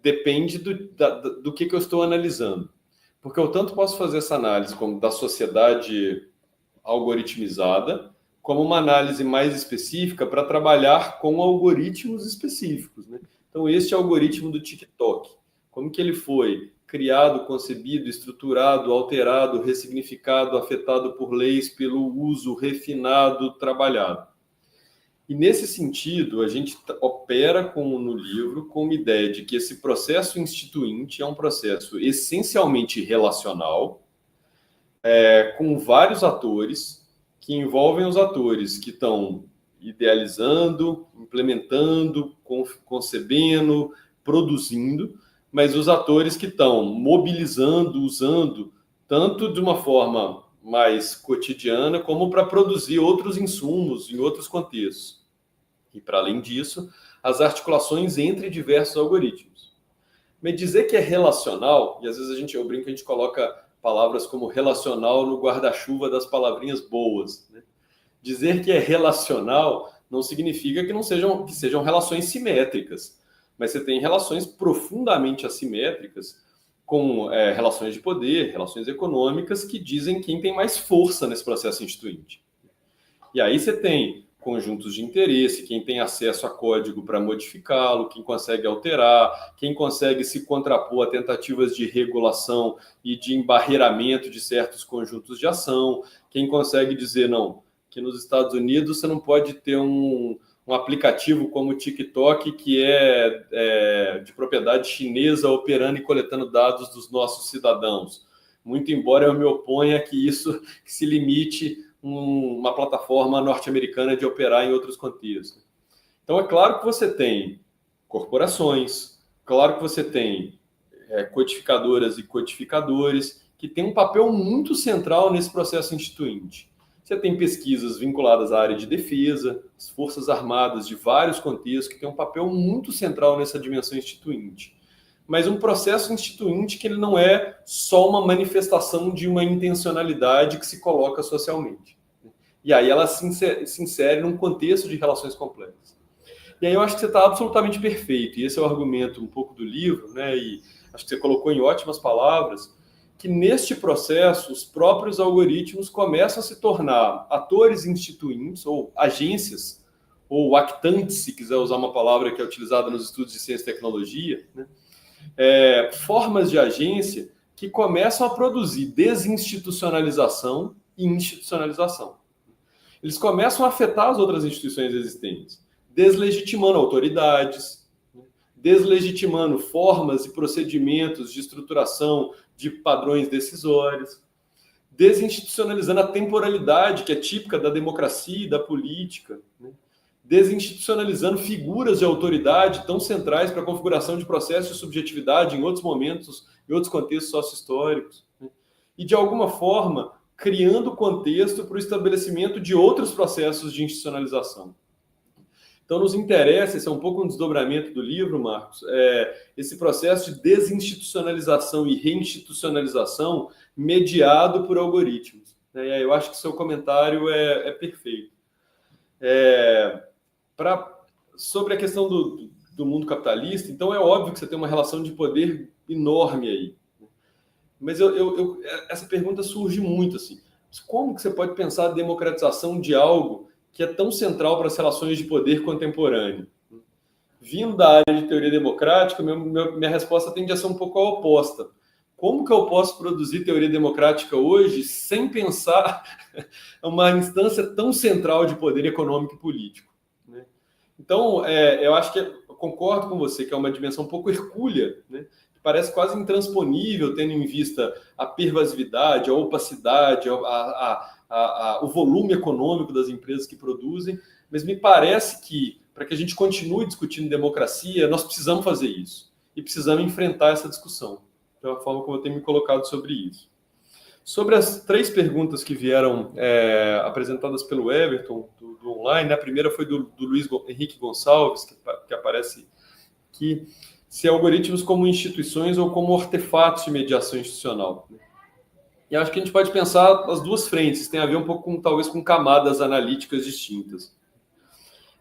depende do que eu estou analisando. Porque eu tanto posso fazer essa análise como da sociedade algoritmizada, como uma análise mais específica para trabalhar com algoritmos específicos, né? Então, este algoritmo do TikTok, como que ele foi criado, concebido, estruturado, alterado, ressignificado, afetado por leis, pelo uso refinado, trabalhado. E nesse sentido, a gente opera no livro com uma ideia de que esse processo instituinte é um processo essencialmente relacional, com vários atores, que envolvem os atores que estão idealizando, implementando, concebendo, produzindo, mas os atores que estão mobilizando, usando, tanto de uma forma mais cotidiana, como para produzir outros insumos em outros contextos. E, para além disso, as articulações entre diversos algoritmos. Mas dizer que é relacional, e às vezes eu brinco, a gente coloca palavras como relacional no guarda-chuva das palavrinhas boas, né? Dizer que é relacional não significa que sejam relações simétricas, mas você tem relações profundamente assimétricas com relações de poder, relações econômicas, que dizem quem tem mais força nesse processo instituinte. E aí você tem conjuntos de interesse, quem tem acesso a código para modificá-lo, quem consegue alterar, quem consegue se contrapor a tentativas de regulação e de embarreiramento de certos conjuntos de ação, quem consegue dizer, não, que nos Estados Unidos você não pode ter um aplicativo como o TikTok, que é de propriedade chinesa, operando e coletando dados dos nossos cidadãos. Muito embora eu me oponha que se limite uma plataforma norte-americana de operar em outros contextos. Então, é claro que você tem corporações, claro que você tem codificadoras e codificadores, que têm um papel muito central nesse processo instituinte. Você tem pesquisas vinculadas à área de defesa, as forças armadas de vários contextos, que têm um papel muito central nessa dimensão instituinte. Mas um processo instituinte que ele não é só uma manifestação de uma intencionalidade que se coloca socialmente. E aí ela se insere num contexto de relações complexas. E aí eu acho que você está absolutamente perfeito, e esse é o argumento um pouco do livro, né? E acho que você colocou em ótimas palavras, que neste processo os próprios algoritmos começam a se tornar atores instituintes, ou agências, ou actantes, se quiser usar uma palavra que é utilizada nos estudos de ciência e tecnologia, né? Formas de agência que começam a produzir desinstitucionalização e institucionalização. Eles começam a afetar as outras instituições existentes, deslegitimando autoridades, deslegitimando formas e procedimentos de estruturação de padrões decisórios, desinstitucionalizando a temporalidade, que é típica da democracia e da política, né? Desinstitucionalizando figuras de autoridade tão centrais para a configuração de processos de subjetividade em outros momentos, em outros contextos sócio-históricos, né? E, de alguma forma, criando contexto para o estabelecimento de outros processos de institucionalização. Então, nos interessa, esse é um pouco um desdobramento do livro, Marcos, esse processo de desinstitucionalização e reinstitucionalização mediado por algoritmos. Eu acho que seu comentário é perfeito. Sobre a questão do mundo capitalista, então é óbvio que você tem uma relação de poder enorme aí. Mas essa pergunta surge muito, assim. Como que você pode pensar a democratização de algo que é tão central para as relações de poder contemporâneo? Vindo da área de teoria democrática, minha resposta tende a ser um pouco a oposta. Como que eu posso produzir teoria democrática hoje sem pensar uma instância tão central de poder econômico e político, né? Então, eu acho que eu concordo com você que é uma dimensão um pouco hercúlea, né? Parece quase intransponível, tendo em vista a pervasividade, a opacidade, o volume econômico das empresas que produzem, mas me parece que para que a gente continue discutindo democracia, nós precisamos fazer isso. E precisamos enfrentar essa discussão, pela forma como eu tenho me colocado sobre isso. Sobre as 3 perguntas que vieram apresentadas pelo Everton, do online, a primeira foi do Luiz Henrique Gonçalves, que aparece aqui, se algoritmos como instituições ou como artefatos de mediação institucional. E acho que a gente pode pensar as 2 frentes, tem a ver um pouco, talvez, com camadas analíticas distintas.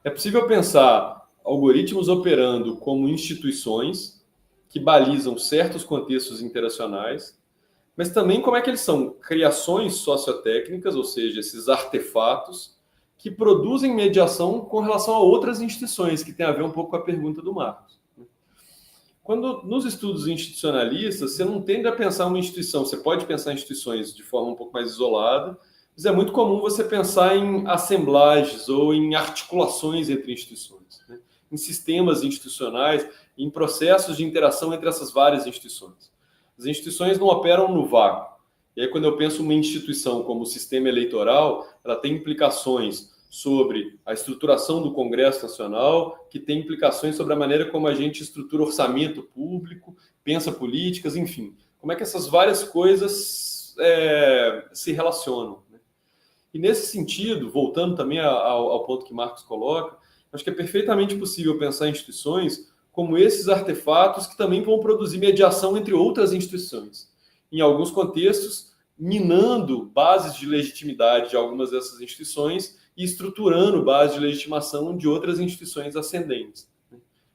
É possível pensar algoritmos operando como instituições que balizam certos contextos interacionais, mas também como é que eles são criações sociotécnicas, ou seja, esses artefatos que produzem mediação com relação a outras instituições, que tem a ver um pouco com a pergunta do Marcos. Quando nos estudos institucionalistas, você não tende a pensar uma instituição, você pode pensar em instituições de forma um pouco mais isolada, mas é muito comum você pensar em assemblagens ou em articulações entre instituições, né? Em sistemas institucionais, em processos de interação entre essas várias instituições. As instituições não operam no vácuo. E aí, quando eu penso uma instituição como o sistema eleitoral, ela tem implicações sobre a estruturação do Congresso Nacional, que tem implicações sobre a maneira como a gente estrutura orçamento público, pensa políticas, enfim. Como é que essas várias coisas se relacionam, né? E nesse sentido, voltando também ao ponto que Marcos coloca, acho que é perfeitamente possível pensar em instituições como esses artefatos que também vão produzir mediação entre outras instituições. Em alguns contextos, minando bases de legitimidade de algumas dessas instituições e estruturando bases de legitimação de outras instituições ascendentes.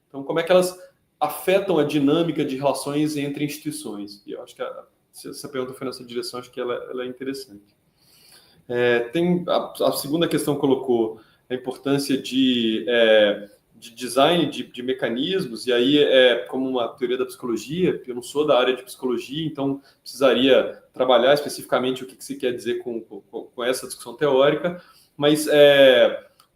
Então, como é que elas afetam a dinâmica de relações entre instituições? E eu acho que se essa pergunta foi nessa direção, acho que ela é interessante. Tem a segunda questão colocou a importância de design de mecanismos, e aí como uma teoria da psicologia, eu não sou da área de psicologia, então precisaria trabalhar especificamente o que se quer dizer com essa discussão teórica, mas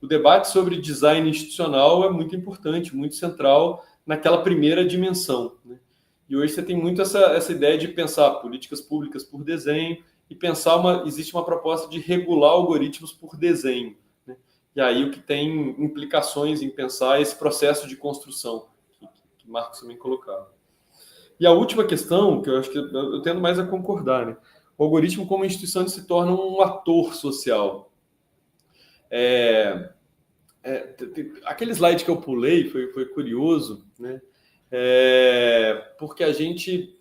o debate sobre design institucional é muito importante, muito central naquela primeira dimensão, né? E hoje você tem muito essa ideia de pensar políticas públicas por desenho e pensar existe uma proposta de regular algoritmos por desenho, né? E aí o que tem implicações em pensar esse processo de construção que Marcos também colocava. E a última questão, que eu acho que eu tendo mais a concordar, né? O algoritmo como instituição se torna um ator social. Aquele slide que eu pulei foi curioso, né? Porque a gente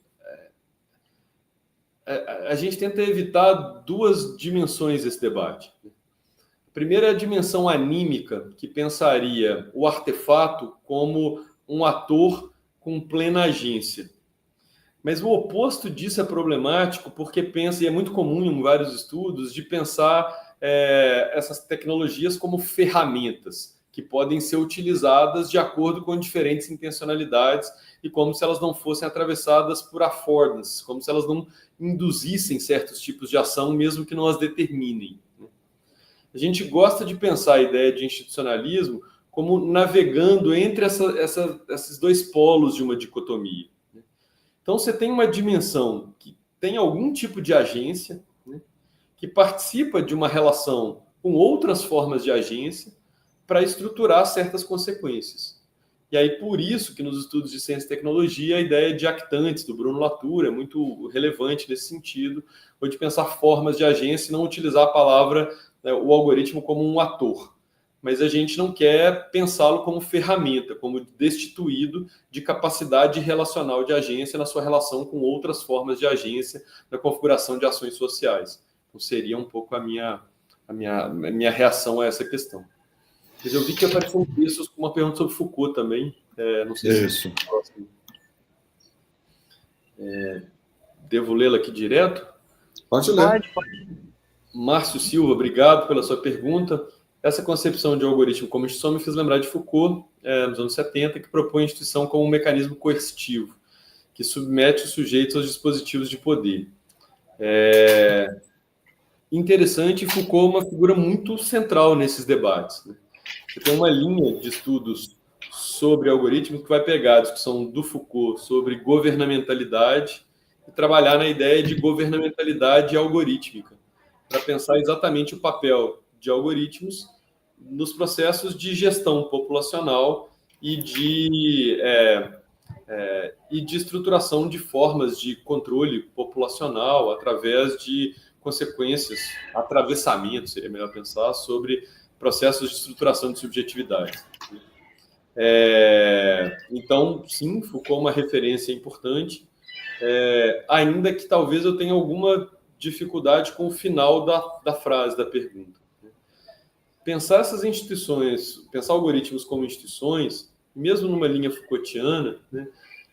tenta evitar 2 dimensões desse debate. A primeira é a dimensão anímica, que pensaria o artefato como um ator com plena agência. Mas o oposto disso é problemático, porque pensa, e é muito comum em vários estudos, de pensar essas tecnologias como ferramentas que podem ser utilizadas de acordo com diferentes intencionalidades e como se elas não fossem atravessadas por affordances, como se elas não induzissem certos tipos de ação, mesmo que não as determinem. A gente gosta de pensar a ideia de institucionalismo como navegando entre esses 2 polos de uma dicotomia. Então, você tem uma dimensão que tem algum tipo de agência, né, que participa de uma relação com outras formas de agência para estruturar certas consequências. E aí, por isso que nos estudos de ciência e tecnologia, a ideia de actantes, do Bruno Latour, é muito relevante nesse sentido, ou de pensar formas de agência e não utilizar a palavra, o algoritmo como um ator. Mas a gente não quer pensá-lo como ferramenta, como destituído de capacidade relacional de agência na sua relação com outras formas de agência na configuração de ações sociais. Então, seria um pouco a minha reação a essa questão. Mas eu vi que apareceu um texto com uma pergunta sobre Foucault também. Não sei se é próximo. Devo lê-la aqui direto? Pode ler. Pode. Márcio Silva, obrigado pela sua pergunta. Essa concepção de algoritmo como instituição me fez lembrar de Foucault, nos anos 70, que propõe a instituição como um mecanismo coercitivo, que submete os sujeitos aos dispositivos de poder. Interessante, Foucault é uma figura muito central nesses debates, né? Você tem uma linha de estudos sobre algoritmos que vai pegar a discussão do Foucault sobre governamentalidade e trabalhar na ideia de governamentalidade algorítmica, para pensar exatamente o papel de algoritmos nos processos de gestão populacional e de estruturação de formas de controle populacional através de consequências, atravessamento, seria melhor pensar, sobre processos de estruturação de subjetividade. Então, sim, Foucault é uma referência importante, ainda que talvez eu tenha alguma dificuldade com o final da frase, da pergunta. Pensar essas instituições, pensar algoritmos como instituições, mesmo numa linha Foucaultiana, né,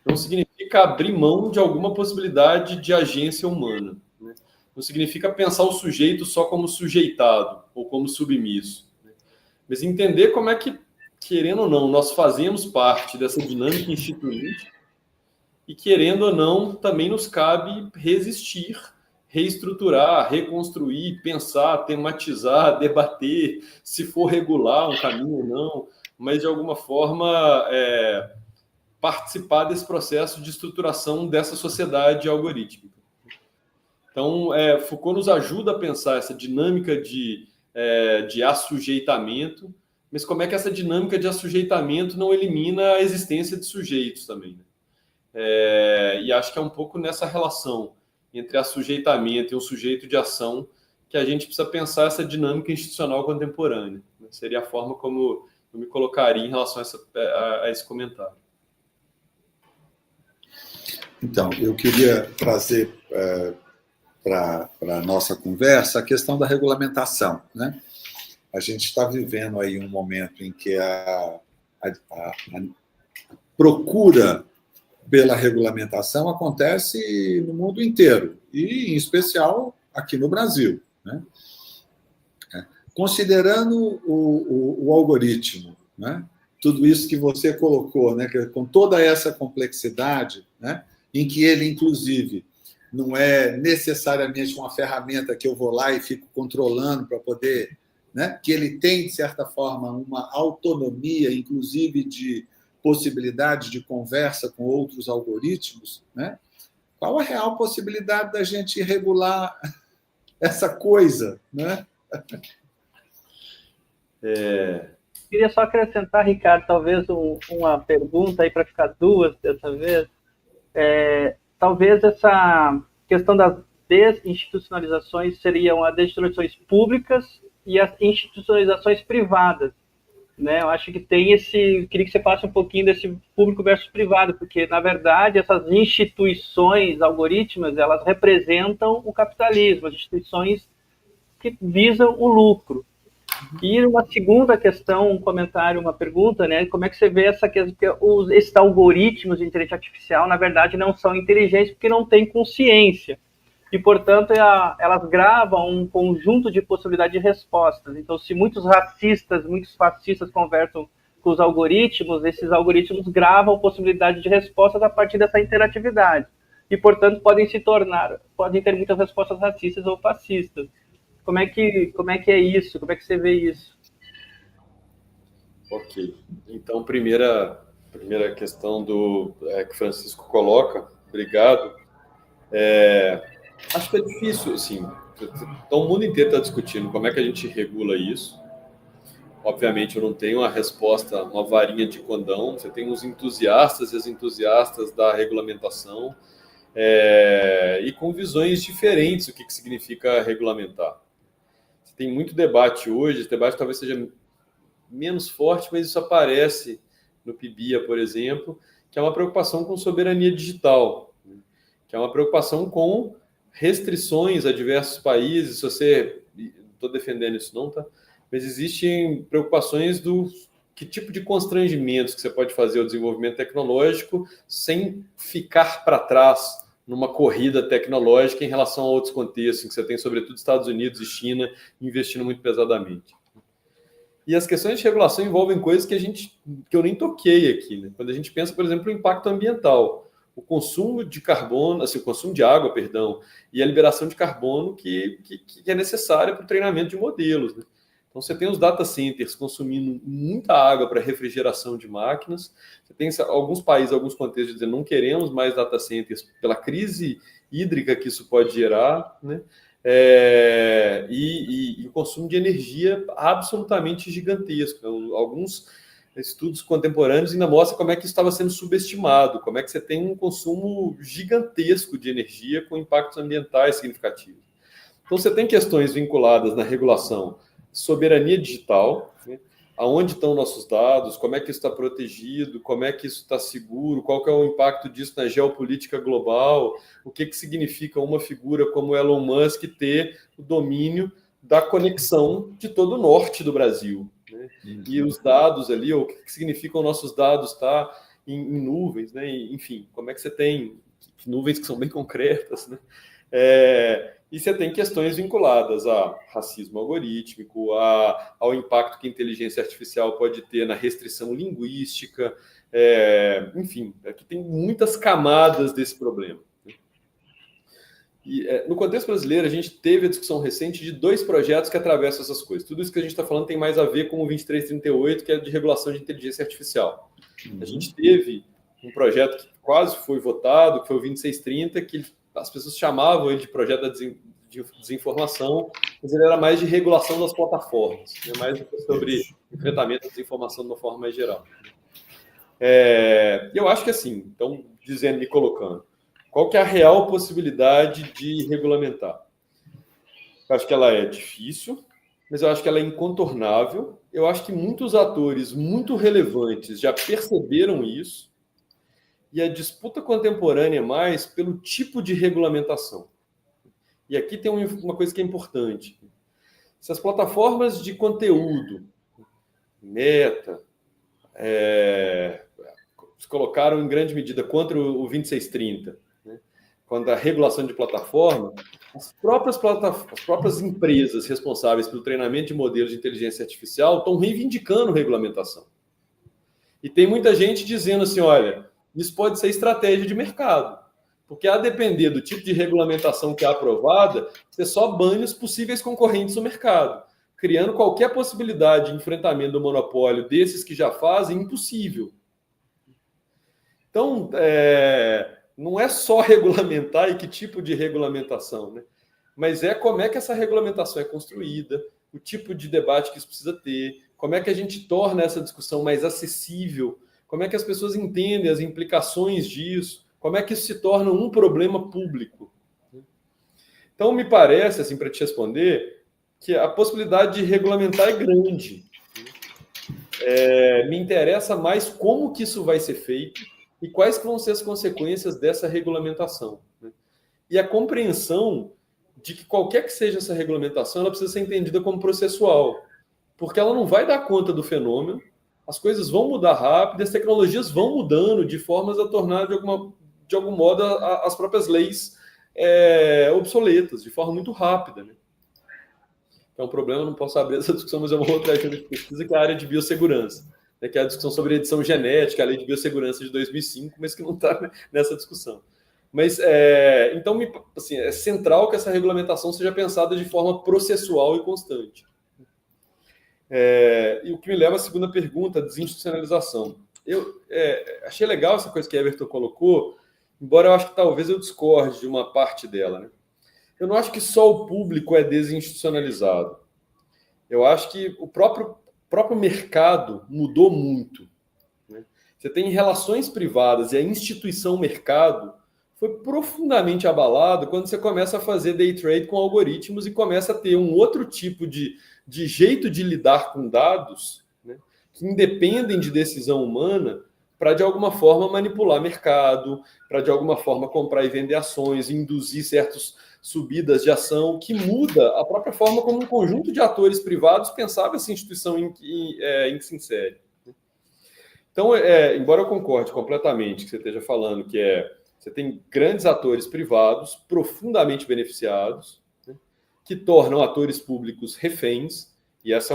não significa abrir mão de alguma possibilidade de agência humana. Né? Não significa pensar o sujeito só como sujeitado ou como submisso. Né? Mas entender como é que, querendo ou não, nós fazemos parte dessa dinâmica instituinte e, querendo ou não, também nos cabe resistir, reestruturar, reconstruir, pensar, tematizar, debater, se for regular um caminho ou não, mas, de alguma forma, participar desse processo de estruturação dessa sociedade algorítmica. Então, Foucault nos ajuda a pensar essa dinâmica de assujeitamento, mas como é que essa dinâmica de assujeitamento não elimina a existência de sujeitos também. Né? E acho que é um pouco nessa relação entre assujeitamento e um sujeito de ação que a gente precisa pensar essa dinâmica institucional contemporânea. Né? Seria a forma como eu me colocaria em relação a esse comentário. Então, eu queria trazer para a nossa conversa a questão da regulamentação. Né? A gente está vivendo aí um momento em que a procura pela regulamentação acontece no mundo inteiro, e, em especial, aqui no Brasil. Né? Considerando o algoritmo, né? Tudo isso que você colocou, né? Com toda essa complexidade, né? Em que ele, inclusive, não é necessariamente uma ferramenta que eu vou lá e fico controlando para poder... Né? Que ele tem, de certa forma, uma autonomia, inclusive de possibilidade de conversa com outros algoritmos. Né? Qual a real possibilidade da gente regular essa coisa? Né? Queria só acrescentar, Ricardo, talvez uma pergunta aí para ficar duas dessa vez. Talvez essa questão das desinstitucionalizações seriam as desinstitucionalizações públicas e as institucionalizações privadas. Né? Eu acho que tem queria que você falasse um pouquinho desse público versus privado, porque, na verdade, essas instituições algorítmicas, elas representam o capitalismo, as instituições que visam o lucro. E uma segunda questão, um comentário, uma pergunta, né? Como é que você vê essa questão? Porque esses algoritmos de inteligência artificial, na verdade, não são inteligentes porque não têm consciência. E, portanto, elas gravam um conjunto de possibilidades de respostas. Então, se muitos racistas, muitos fascistas conversam com os algoritmos, esses algoritmos gravam possibilidade de respostas a partir dessa interatividade. E, portanto, podem ter muitas respostas racistas ou fascistas. Como é que é isso? Como é que você vê isso? Ok. Então, primeira questão que Francisco coloca, obrigado. Acho que é difícil, assim. Então, o mundo inteiro está discutindo como é que a gente regula isso. Obviamente, eu não tenho uma resposta, uma varinha de condão. Você tem os entusiastas e as entusiastas da regulamentação e com visões diferentes do que significa regulamentar. Tem muito debate hoje, esse debate talvez seja menos forte, mas isso aparece no PIBIA, por exemplo, que é uma preocupação com soberania digital, né? Que é uma preocupação com restrições a diversos países. Se você... Não estou defendendo isso não, tá? Mas existem preocupações do que tipo de constrangimentos que você pode fazer ao desenvolvimento tecnológico sem ficar para trás numa corrida tecnológica em relação a outros contextos, em que você tem, sobretudo, Estados Unidos e China investindo muito pesadamente. E as questões de regulação envolvem coisas que eu nem toquei aqui. Né? Quando a gente pensa, por exemplo, no impacto ambiental, o consumo de carbono, assim, o consumo de água, perdão, e a liberação de carbono que é necessária para o treinamento de modelos. Né? Então, você tem os data centers consumindo muita água para refrigeração de máquinas. Você tem alguns países, alguns contextos dizendo não queremos mais data centers pela crise hídrica que isso pode gerar. Né? E o consumo de energia absolutamente gigantesco. Alguns estudos contemporâneos ainda mostram como é que isso estava sendo subestimado, como é que você tem um consumo gigantesco de energia com impactos ambientais significativos. Então, você tem questões vinculadas na regulação, soberania digital, né? Aonde estão nossos dados, como é que isso está protegido, como é que isso está seguro, qual que é o impacto disso na geopolítica global, o que significa uma figura como Elon Musk ter o domínio da conexão de todo o norte do Brasil, né? E os dados ali, o que significam nossos dados em nuvens, né? Enfim, como é que você tem nuvens que são bem concretas, né? E você tem questões vinculadas a racismo algorítmico, ao impacto que a inteligência artificial pode ter na restrição linguística, enfim, aqui tem muitas camadas desse problema. E, no contexto brasileiro, a gente teve a discussão recente de 2 projetos que atravessam essas coisas. Tudo isso que a gente está falando tem mais a ver com o 2338, que é de regulação de inteligência artificial. A gente teve um projeto que quase foi votado, que foi o 2630, que as pessoas chamavam ele de projeto de desinformação, mas ele era mais de regulação das plataformas, né? Mais sobre enfrentamento da desinformação de uma forma mais geral. Eu acho que assim, então, me colocando, qual que é a real possibilidade de regulamentar? Eu acho que ela é difícil, mas eu acho que ela é incontornável. Eu acho que muitos atores muito relevantes já perceberam isso, e a disputa contemporânea é mais pelo tipo de regulamentação. E aqui tem uma coisa que é importante. Se as plataformas de conteúdo, Meta, se colocaram em grande medida contra o 2630, né, contra a regulação de plataforma, as próprias empresas responsáveis pelo treinamento de modelos de inteligência artificial estão reivindicando regulamentação. E tem muita gente dizendo assim, olha, isso pode ser estratégia de mercado, porque a depender do tipo de regulamentação que é aprovada, você só bane os possíveis concorrentes no mercado, criando qualquer possibilidade de enfrentamento do monopólio desses que já fazem impossível. Então, não é só regulamentar e que tipo de regulamentação, né? Mas como é que essa regulamentação é construída, o tipo de debate que isso precisa ter, como é que a gente torna essa discussão mais acessível, como é que as pessoas entendem as implicações disso, como é que isso se torna um problema público. Então, me parece, assim, para te responder, que a possibilidade de regulamentar é grande. Me interessa mais como que isso vai ser feito e quais vão ser as consequências dessa regulamentação, né? E a compreensão de que qualquer que seja essa regulamentação, ela precisa ser entendida como processual, porque ela não vai dar conta do fenômeno, as coisas vão mudar rápido, as tecnologias vão mudando de formas a tornar, de algum modo, as próprias leis obsoletas, de forma muito rápida, né? É um problema, não posso abrir essa discussão, mas é uma outra área de pesquisa, que é a área de biossegurança, né, que é a discussão sobre edição genética, a lei de biossegurança de 2005, mas que não está nessa discussão. Mas, então, assim, é central que essa regulamentação seja pensada de forma processual e constante. E o que me leva à segunda pergunta, a desinstitucionalização. Eu achei legal essa coisa que a Everton colocou, embora eu acho que talvez eu discorde de uma parte dela, né? Eu não acho que só o público é desinstitucionalizado. Eu acho que o próprio mercado mudou muito, né? Você tem relações privadas e a instituição mercado foi profundamente abalado quando você começa a fazer day trade com algoritmos e começa a ter um outro tipo de jeito de lidar com dados, né, que independem de decisão humana para, de alguma forma, manipular mercado, para, de alguma forma, comprar e vender ações, induzir certas subidas de ação, que muda a própria forma como um conjunto de atores privados pensava essa instituição em que se insere. Então, embora eu concorde completamente que você esteja falando que você tem grandes atores privados profundamente beneficiados, né, que tornam atores públicos reféns, e essa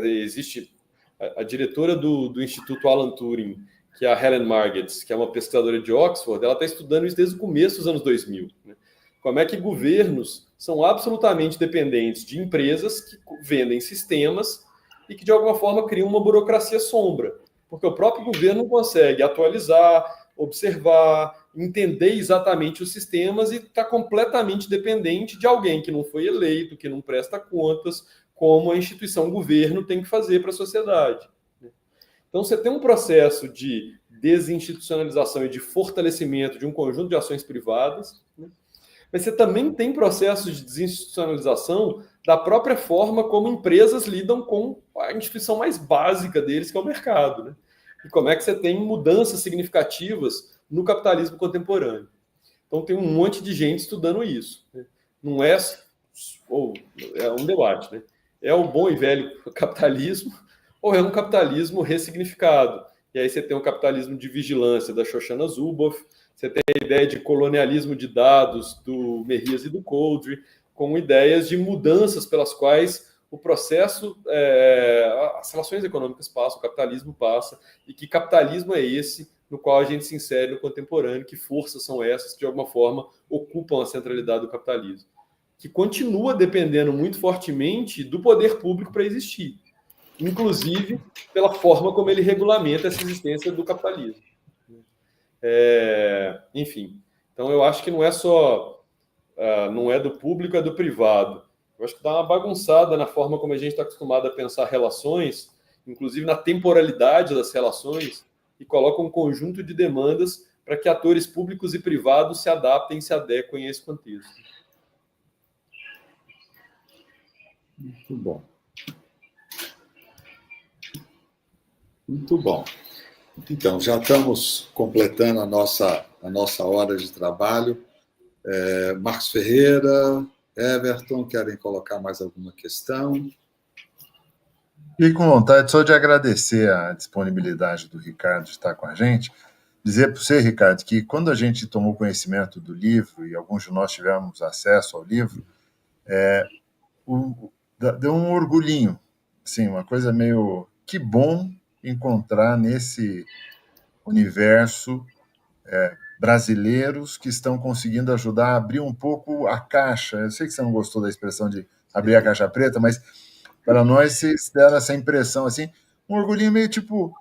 existe a diretora do Instituto Alan Turing, que é a Helen Margetts, que é uma pesquisadora de Oxford, ela está estudando isso desde o começo dos anos 2000, né? Como é que governos são absolutamente dependentes de empresas que vendem sistemas e que, de alguma forma, criam uma burocracia sombra, porque o próprio governo não consegue atualizar, observar, entender exatamente os sistemas e está completamente dependente de alguém que não foi eleito, que não presta contas, como a instituição governo tem que fazer para a sociedade. Então, você tem um processo de desinstitucionalização e de fortalecimento de um conjunto de ações privadas, né? Mas você também tem processos de desinstitucionalização da própria forma como empresas lidam com a instituição mais básica deles, que é o mercado, né? E como é que você tem mudanças significativas no capitalismo contemporâneo. Então, tem um monte de gente estudando isso, né? Não é, ou é um debate, né? É o bom e velho capitalismo ou é um capitalismo ressignificado? E aí você tem um capitalismo de vigilância da Shoshana Zuboff, você tem a ideia de colonialismo de dados do Merrias e do Couldry, com ideias de mudanças pelas quais o processo, as relações econômicas passam, o capitalismo passa, e que capitalismo é esse no qual a gente se insere no contemporâneo, que forças são essas que, de alguma forma, ocupam a centralidade do capitalismo, que continua dependendo muito fortemente do poder público para existir, inclusive pela forma como ele regulamenta essa existência do capitalismo. Enfim, então eu acho que não é só, não é do público, é do privado. Eu acho que dá uma bagunçada na forma como a gente está acostumado a pensar relações, inclusive na temporalidade das relações, e coloca um conjunto de demandas para que atores públicos e privados se adaptem e se adequem a esse contexto. Muito bom. Muito bom. Então, já estamos completando a nossa hora de trabalho. Marcos Ferreira, Everton, querem colocar mais alguma questão? E com vontade só de agradecer a disponibilidade do Ricardo de estar com a gente. Dizer para você, Ricardo, que quando a gente tomou conhecimento do livro, e alguns de nós tivemos acesso ao livro, deu um orgulhinho, assim, uma coisa meio... Que bom encontrar nesse universo brasileiros que estão conseguindo ajudar a abrir um pouco a caixa. Eu sei que você não gostou da expressão de abrir a caixa preta, mas para nós vocês deram essa impressão, assim, um orgulhinho meio tipo,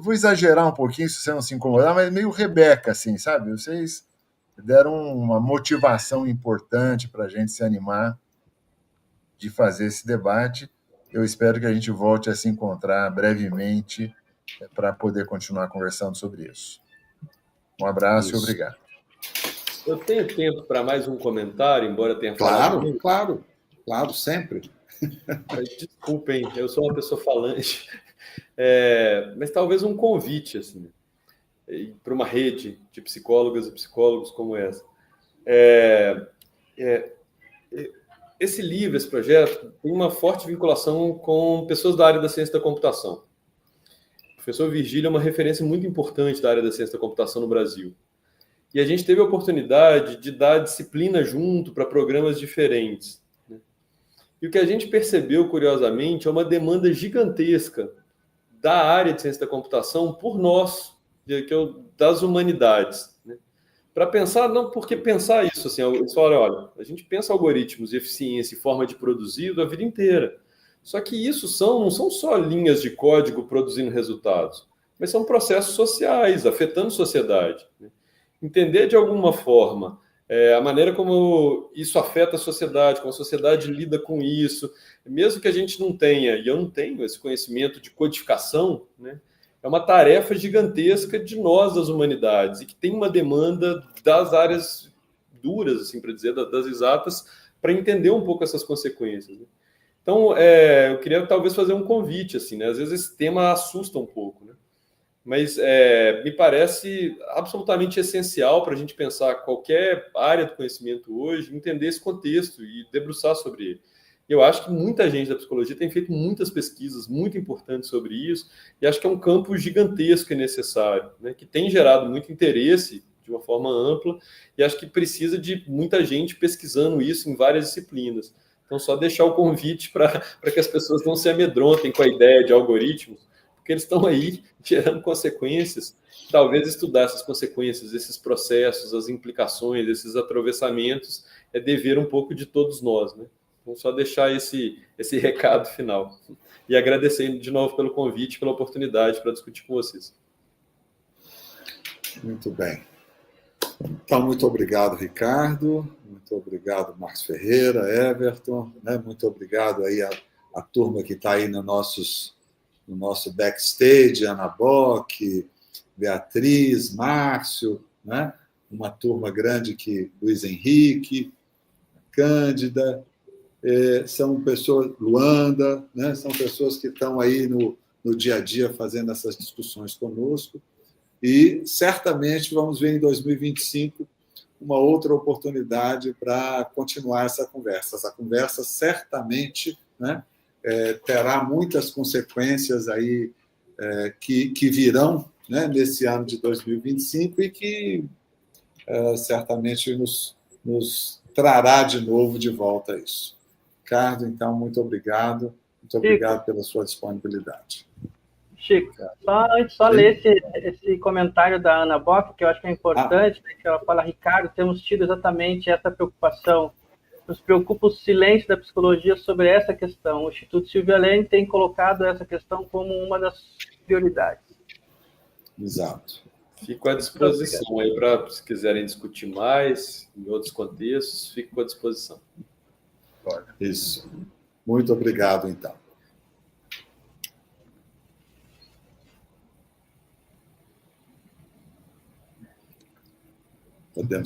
vou exagerar um pouquinho se você não se incomodar, mas meio Rebeca, assim, sabe? Vocês deram uma motivação importante para a gente se animar de fazer esse debate. Eu espero que a gente volte a se encontrar brevemente para poder continuar conversando sobre isso. Um abraço e obrigado. Eu tenho tempo para mais um comentário, embora tenha falado. Claro, sempre. Desculpem, eu sou uma pessoa falante. Mas talvez um convite assim, para uma rede de psicólogas e psicólogos como essa. Esse livro, esse projeto, tem uma forte vinculação com pessoas da área da ciência da computação. O professor Virgílio é uma referência muito importante da área da ciência da computação no Brasil. E a gente teve a oportunidade de dar disciplina junto para programas diferentes, né? E o que a gente percebeu, curiosamente, é uma demanda gigantesca da área de ciência da computação por nós, das humanidades, né? Para pensar, não, porque pensar isso, assim, eles falaram, olha, a gente pensa algoritmos, eficiência e forma de produzir a vida inteira. Só que isso não são só linhas de código produzindo resultados, mas são processos sociais, afetando a sociedade, né? Entender de alguma forma a maneira como isso afeta a sociedade, como a sociedade lida com isso, mesmo que a gente não tenha, e eu não tenho esse conhecimento de codificação, né? É uma tarefa gigantesca de nós, das humanidades, e que tem uma demanda das áreas duras, assim, para dizer, das exatas, para entender um pouco essas consequências, né? Então, eu queria talvez fazer um convite, assim, né? Às vezes esse tema assusta um pouco, né? Mas me parece absolutamente essencial para a gente pensar qualquer área do conhecimento hoje, entender esse contexto e debruçar sobre ele. Eu acho que muita gente da psicologia tem feito muitas pesquisas muito importantes sobre isso, e acho que é um campo gigantesco e necessário, né, que tem gerado muito interesse de uma forma ampla, e acho que precisa de muita gente pesquisando isso em várias disciplinas. Então, só deixar o convite para que as pessoas não se amedrontem com a ideia de algoritmos, porque eles estão aí gerando consequências. Talvez estudar essas consequências, esses processos, as implicações, esses atravessamentos, é dever um pouco de todos nós, né? Então, só deixar esse recado final. E agradecer de novo pelo convite, pela oportunidade para discutir com vocês. Muito bem. Então, muito obrigado, Ricardo. Muito obrigado, Marcos Ferreira, Everton. Né? Muito obrigado aí a turma que está aí no nosso backstage, Ana Bock, Beatriz, Márcio, né? Uma turma grande que Luiz Henrique, Cândida, são pessoas, Luanda, né? São pessoas que estão aí no dia a dia fazendo essas discussões conosco. E certamente vamos ver em 2025 uma outra oportunidade para continuar essa conversa. Essa conversa certamente, né, terá muitas consequências aí que virão, né, nesse ano de 2025 e que certamente nos trará de novo de volta isso. Ricardo, então, muito obrigado. Muito obrigado pela sua disponibilidade. Chico, só ler esse comentário da Ana Bock, que eu acho que é importante, né, que ela fala, Ricardo, temos tido exatamente essa preocupação. Nos preocupa o silêncio da psicologia sobre essa questão. O Instituto Silvia Lane tem colocado essa questão como uma das prioridades. Exato. Fico à disposição aí para, se quiserem discutir mais, em outros contextos, fico à disposição. Isso. Muito obrigado, então. Podemos